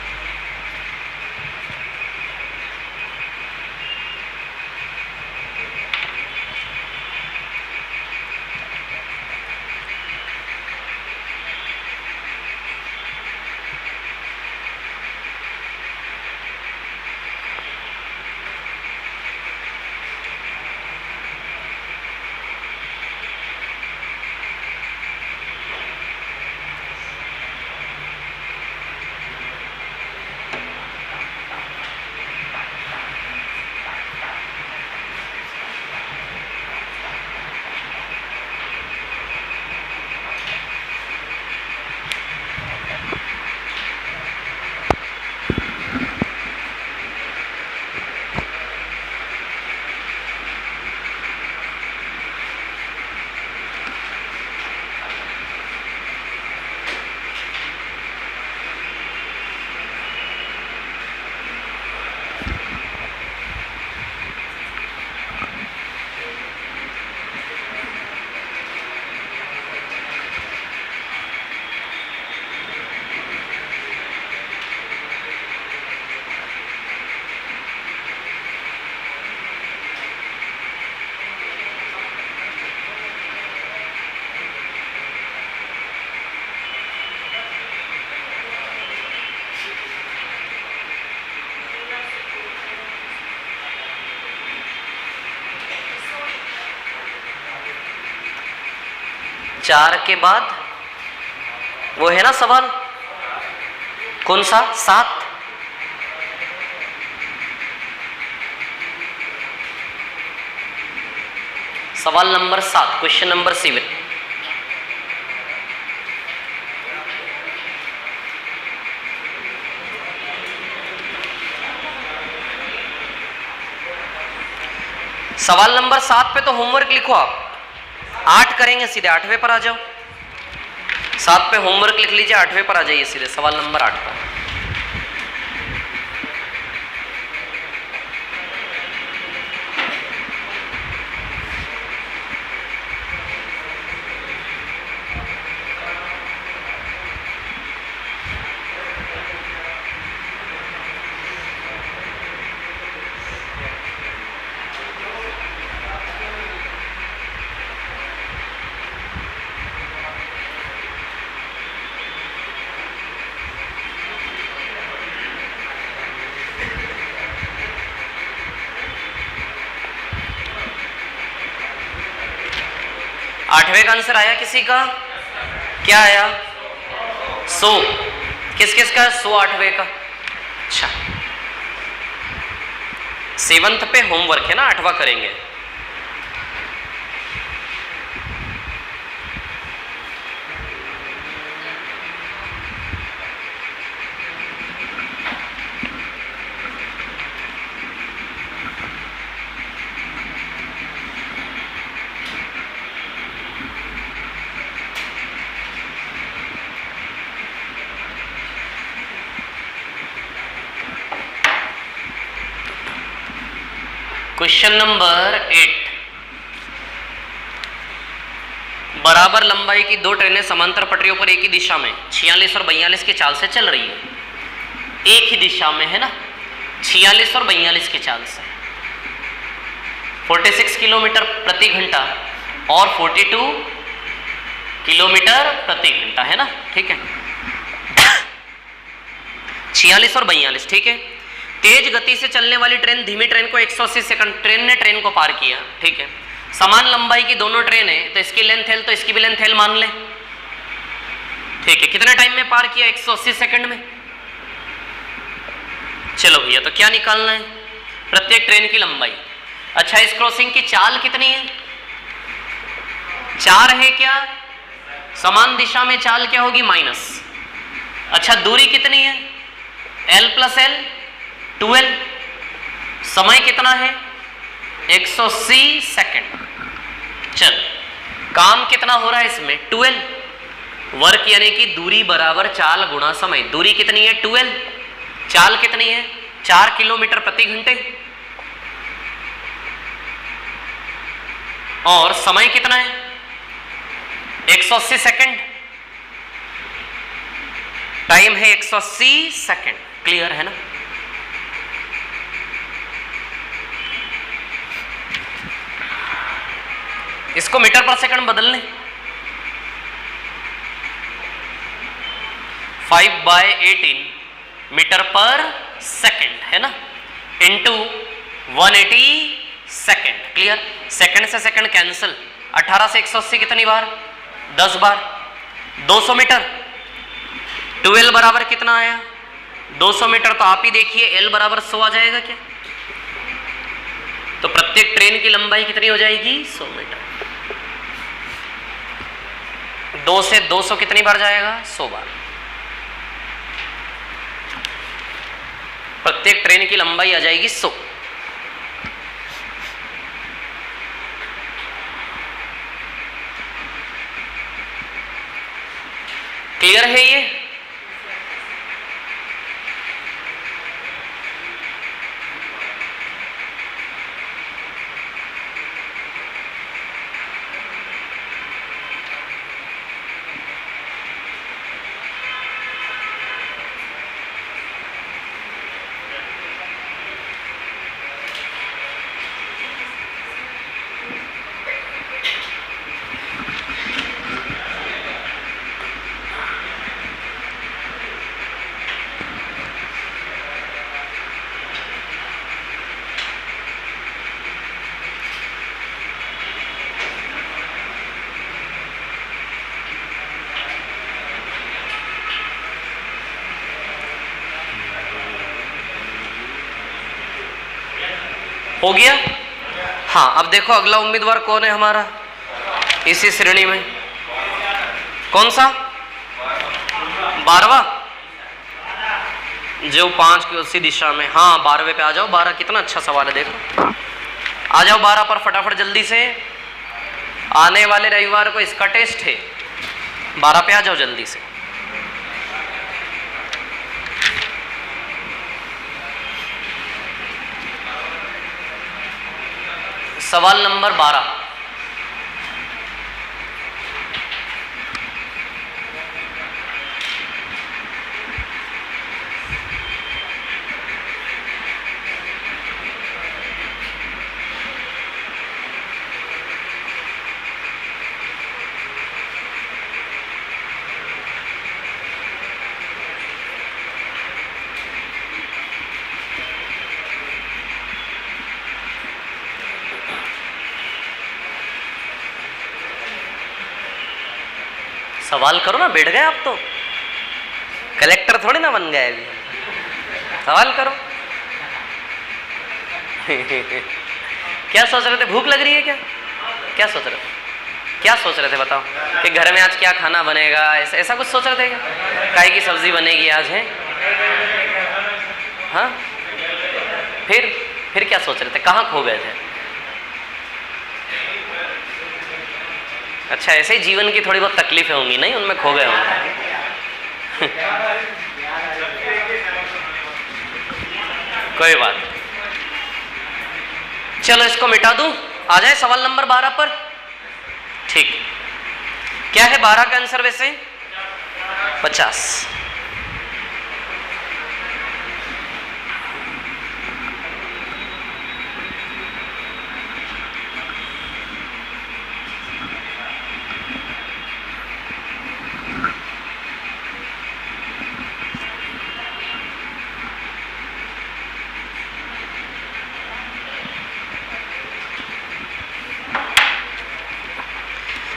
चार के बाद वो है ना सवाल, कौन सा? 7। सवाल नंबर 7, क्वेश्चन नंबर 7। सवाल नंबर 7 पे तो होमवर्क लिखो आप। 8 करेंगे सीधे 8वें पर आ जाओ। 7 पे होमवर्क लिख लीजिए, 8वें पर आ जाइए सीधे सवाल नंबर 8 पर। 8वें का आंसर आया किसी का? क्या आया? 100। किस किस का? 100 8वें का। अच्छा, 7th पे होमवर्क है ना, 8वां करेंगे। क्वेश्चन नंबर 8, बराबर लंबाई की 2 ट्रेनें समांतर पटरियों पर एक ही दिशा में 46 और 42 की चाल से चल रही है। एक ही दिशा में है ना, 46 और 42 की चाल से, 46 किलोमीटर प्रति घंटा और 42 किलोमीटर प्रति घंटा है ना, ठीक है। 46 और 42, ठीक है। तेज गति से चलने वाली ट्रेन धीमी ट्रेन को 180 सेकंड, ट्रेन ने ट्रेन को पार किया, ठीक है। समान लंबाई की दोनों ट्रेन है, तो इसकी लेंथ एल तो इसकी भी लेंथ एल मान ले, ठीक है। कितने टाइम में पार किया? 180 सेकंड में। चलो भैया, तो क्या निकालना है? प्रत्येक ट्रेन की लंबाई। अच्छा, इस क्रॉसिंग की चाल कितनी है? 4 है क्या? समान दिशा में चाल क्या होगी? माइनस। अच्छा, दूरी कितनी है? L + L 12। समय कितना है? 180 सेकंड। चल, काम कितना हो रहा है इसमें? 12। वर्क यानी कि दूरी बराबर चाल गुणा समय। दूरी कितनी है? 12। चाल कितनी है? 4 किलोमीटर प्रति घंटे। और समय कितना है? 180 सेकंड। टाइम है 180 सेकंड। क्लियर है ना? इसको मीटर पर सेकंड बदल लें। 5/18 मीटर पर सेकंड है ना, इंटू 180 सेकंड। क्लियर? सेकंड से सेकंड कैंसिल। 18 से 180 कितनी बार? 10 बार। 200 मीटर। 12 बराबर कितना आया? 200 मीटर। तो आप ही देखिए, L बराबर 100 आ जाएगा क्या? तो प्रत्येक ट्रेन की लंबाई कितनी हो जाएगी? 100 मीटर। 2 से 200 कितनी बार जाएगा? 100 बार। प्रत्येक ट्रेन की लंबाई आ जाएगी 100। क्लियर है ये? हो गया? हाँ, अब देखो अगला उम्मीदवार कौन है हमारा इसी श्रेणी में? कौन सा? 12वां, जो 5 की उसी दिशा में। हाँ, 12वें पे आ जाओ। 12 कितना अच्छा सवाल है, देखो। आ जाओ 12 पर फटाफट जल्दी से। आने वाले रविवार को इसका टेस्ट है। 12 पे आ जाओ जल्दी से। सवाल नंबर 12। सवाल करो ना, बैठ गए आप तो, कलेक्टर थोड़ी ना बन गए अभी, सवाल करो। क्या सोच रहे थे, भूख लग रही है क्या? क्या सोच रहे थे, क्या सोच रहे थे बताओ, कि घर में आज क्या खाना बनेगा, ऐसा कुछ सोच रहे थे क्या? काय की सब्जी बनेगी आज है? हाँ, फिर क्या सोच रहे थे, कहाँ खो गए थे? अच्छा, ऐसे ही जीवन की थोड़ी बहुत तकलीफें होंगी नहीं, उनमें खो गए होंगे। कोई बात, चलो इसको मिटा दूं, आ जाए सवाल नंबर 12 पर। ठीक, क्या है 12 का आंसर वैसे? 50।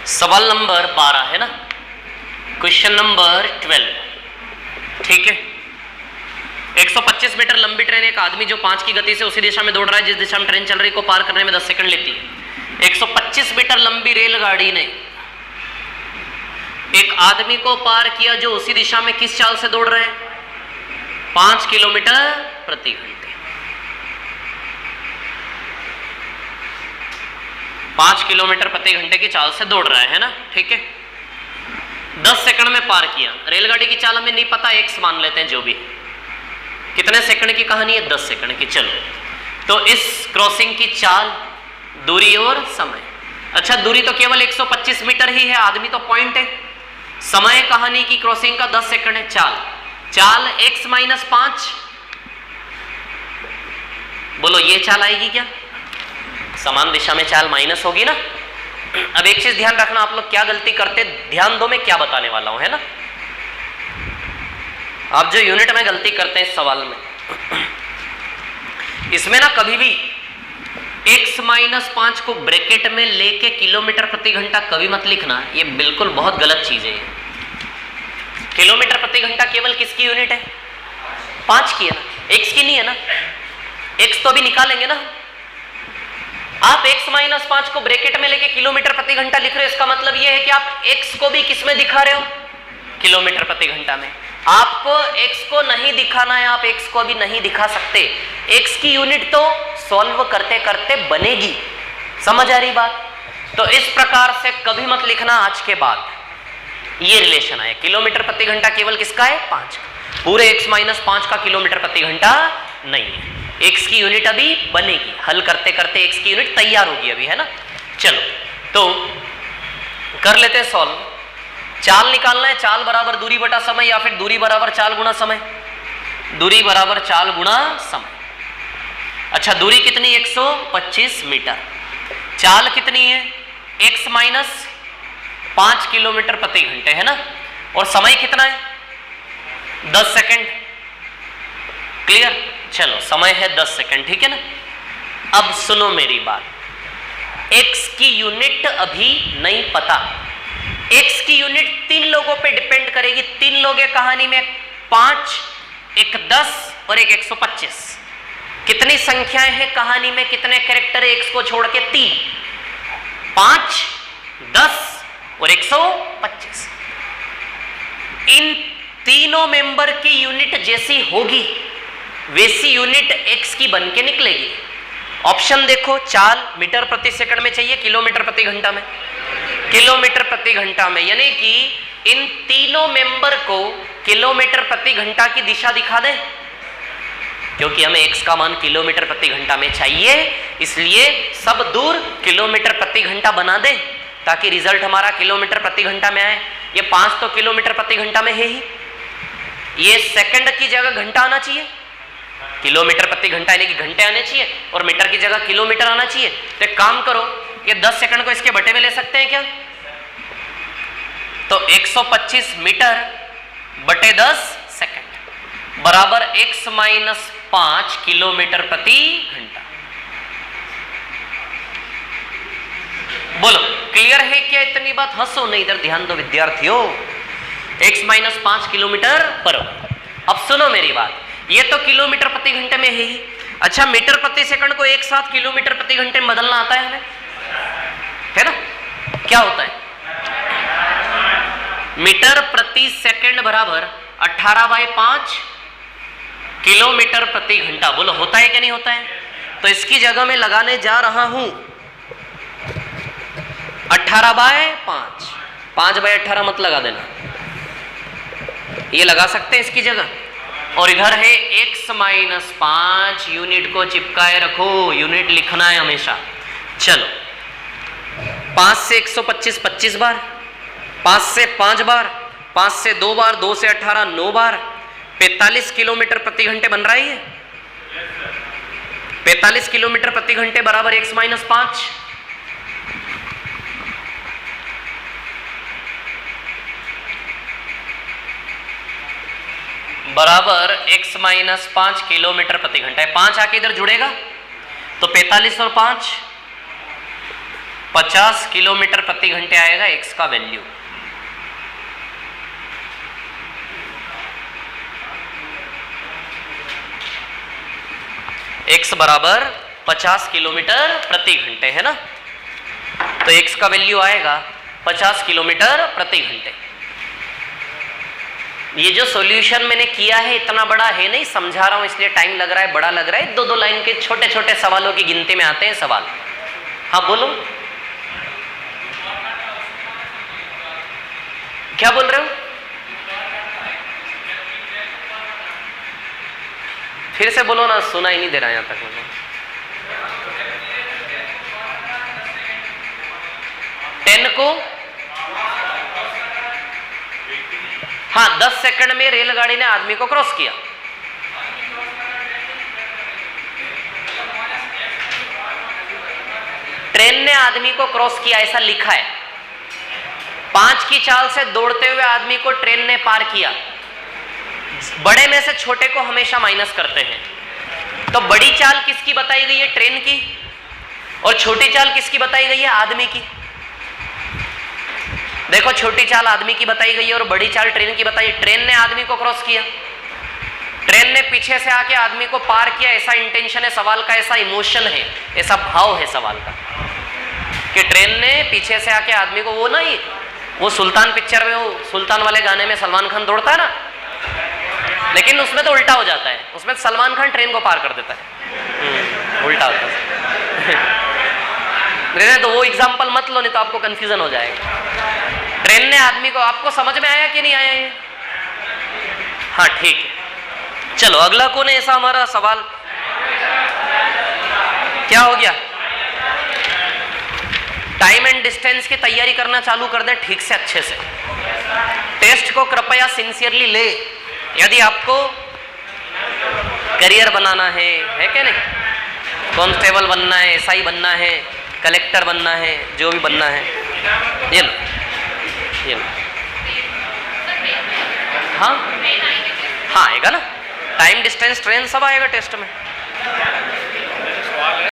सवाल नंबर 12 है ना, क्वेश्चन नंबर 12। ठीक है, 125 मीटर लंबी ट्रेन एक आदमी जो 5 की गति से उसी दिशा में दौड़ रहा है जिस दिशा में ट्रेन चल रही को पार करने में 10 सेकंड लेती है। 125 मीटर लंबी रेलगाड़ी ने एक आदमी को पार किया जो उसी दिशा में किस चाल से दौड़ रहे हैं? 5 किलोमीटर प्रति घंटे। 5 किलोमीटर प्रति घंटे की चाल से दौड़ रहा है ना, ठीक है। 10 सेकंड में पार किया। रेलगाड़ी की चाल हमें नहीं पता, एक्स मान लेते हैं जो भी। कितने सेकंड की कहानी है? 10 सेकंड की। चलो, तो इस क्रॉसिंग की चाल, दूरी और समय। अच्छा, दूरी तो केवल 125 मीटर ही है, आदमी तो पॉइंट है। समय कहानी की क्रॉसिंग का 10 सेकंड है। चाल x माइनस 5, बोलो ये चाल आएगी क्या? समान दिशा में चाल माइनस होगी ना। अब एक चीज ध्यान रखना, आप लोग क्या गलती करते, ध्यान दो मैं क्या बताने वाला हूं, है ना। आप जो यूनिट में गलती करते हैं इस सवाल में, इसमें ना कभी भी x माइनस 5 को ब्रैकेट में लेके किलोमीटर प्रति घंटा कभी मत लिखना, ये बिल्कुल बहुत गलत चीज है। किलोमीटर प्रति घंटा केवल किसकी यूनिट है? 5 की है ना, x की नहीं है ना। x तो अभी निकालेंगे ना। आप x माइनस 5 को ब्रैकेट में लेके किलोमीटर प्रति घंटा लिख रहे हो, इसका मतलब यह है कि आप x को भी किस में दिखा रहे हो? किलोमीटर प्रति घंटा में। आपको x को नहीं दिखाना है, आप x को अभी नहीं दिखा सकते। x की यूनिट तो सॉल्व करते करते बनेगी, समझ आ रही बात? तो इस प्रकार से कभी मत लिखना आज के बाद ये रिलेशन है। किलोमीटर प्रति घंटा केवल किसका है? 5 का। पूरे x माइनस 5 का किलोमीटर प्रति घंटा नहीं है। x की यूनिट अभी बनेगी, हल करते करते x की यूनिट तैयार होगी अभी, है ना। चलो तो कर लेते हैं सॉल्व। चाल निकालना है, चाल बराबर दूरी बटा समय, या फिर दूरी बराबर चाल गुणा समय। दूरी बराबर चाल गुणा समय। अच्छा, दूरी कितनी? 125 मीटर। चाल कितनी है? x माइनस 5 किलोमीटर प्रति घंटे, है ना। और समय कितना है? 10 सेकंड। क्लियर? चलो, समय है 10 सेकंड, ठीक है ना। अब सुनो मेरी बात, x की यूनिट अभी नहीं पता। x की यूनिट 3 लोगों पे डिपेंड करेगी। 3 लोग है कहानी में, 5, एक 10 और एक 125। कितनी संख्याएं हैं कहानी में? कितने कैरेक्टर है x को छोड़ के? 3, 5, 10 और 125। इन तीनों मेंबर की यूनिट जैसी होगी वैसी यूनिट x की बन के निकलेगी। ऑप्शन देखो, चाल मीटर प्रति सेकंड में चाहिए, किलोमीटर प्रति घंटा में? किलोमीटर प्रति घंटा में, यानी कि इन तीनों मेंबर को किलोमीटर प्रति घंटा की दिशा दिखा दें, क्योंकि हमें x का मान किलोमीटर प्रति घंटा में चाहिए, इसलिए सब दूर किलोमीटर प्रति घंटा बना दें ताकि रिजल्ट हमारा किलोमीटर प्रति घंटा में आए। ये 5 तो किलोमीटर प्रति घंटा में है ही, ये सेकंड की जगह घंटा आना चाहिए। किलोमीटर प्रति घंटा यानी कि घंटे आने चाहिए, और मीटर की जगह किलोमीटर आना चाहिए। तो एक काम करो, ये 10 सेकंड को इसके बटे में ले सकते हैं क्या? तो 125 मीटर बटे 10 सेकंड बराबर x माइनस 5 किलोमीटर प्रति घंटा। बोलो क्लियर है क्या? इतनी बात हंसो नहीं, इधर ध्यान दो विद्यार्थियों। x minus 5 kilometre per hour. अब सुनो मेरी बात, ये तो किलोमीटर प्रति घंटे में है ही। अच्छा, मीटर प्रति सेकंड को एक साथ किलोमीटर प्रति घंटे में बदलना आता है हमें, है ना? क्या होता है? मीटर प्रति सेकंड बराबर 18/5 किलोमीटर प्रति घंटा। बोलो होता है कि नहीं होता है? तो इसकी जगह में लगाने जा रहा हूं 18/5, 5/18 मत लगा देना, ये लगा सकते हैं इसकी जगह। और इधर है x माइनस 5, यूनिट को चिपकाए रखो, यूनिट लिखना है हमेशा। चलो, 5 से 125 25 बार, 5 से 5 बार, 5 से 2 बार, 2 से 18 9 बार, 45 किलोमीटर प्रति घंटे बन रहा है ये। 45 किलोमीटर प्रति घंटे बराबर x माइनस 5। बराबर x माइनस 5 किलोमीटर प्रति घंटा है। 5 आके इधर जुड़ेगा तो 45 और 5 50 किलोमीटर प्रति घंटे आएगा x का वैल्यू। x बराबर 50 किलोमीटर प्रति घंटे है ना, तो x का वैल्यू आएगा 50 किलोमीटर प्रति घंटे। ये जो सॉल्यूशन मैंने किया है इतना बड़ा है नहीं, समझा रहा हूं इसलिए टाइम लग रहा है, बड़ा लग रहा है। 2-2 लाइन के छोटे छोटे सवालों की गिनती में आते हैं सवाल। हाँ बोलो, क्या बोल रहे हो? फिर से बोलो ना, सुना ही नहीं दे रहा यहां तक मुझे। 10 को हाँ 10 सेकंड में रेलगाड़ी ने आदमी को क्रॉस किया। ट्रेन ने आदमी को क्रॉस किया ऐसा लिखा है। 5 की चाल से दौड़ते हुए आदमी को ट्रेन ने पार किया। बड़े में से छोटे को हमेशा माइनस करते हैं, तो बड़ी चाल किसकी बताई गई है? ट्रेन की। और छोटी चाल किसकी बताई गई है? आदमी की। देखो, छोटी चाल आदमी की बताई गई है और बड़ी चाल ट्रेन की बताई। ट्रेन ने आदमी को क्रॉस किया, ट्रेन ने पीछे से आके आदमी को पार किया, ऐसा इंटेंशन है सवाल का, ऐसा इमोशन है, ऐसा भाव है सवाल का कि ट्रेन ने पीछे से आके आदमी को, वो नहीं, वो सुल्तान पिक्चर में, वो सुल्तान वाले गाने में सलमान खान दौड़ता है ना, लेकिन उसमें तो उल्टा हो जाता है, उसमें सलमान खान ट्रेन को पार कर देता है, उल्टा होता है। तो वो एग्जाम्पल मत लो, नहीं तो आपको कंफ्यूजन हो जाएगा। ट्रेन ने आदमी को, आपको समझ में आया कि नहीं आया ये? हाँ ठीक है, चलो अगला कौन है ऐसा हमारा सवाल? क्या हो गया? टाइम एंड डिस्टेंस की तैयारी करना चालू कर दे ठीक से, अच्छे से। टेस्ट को कृपया सिंसियरली ले, यदि आपको करियर बनाना है क्या नहीं? कांस्टेबल बनना है, एसआई बनना है, कलेक्टर बनना है, जो भी बनना है, ये लो, ये लो। हाँ हाँ आएगा ना, टाइम डिस्टेंस ट्रेन सब आएगा टेस्ट में।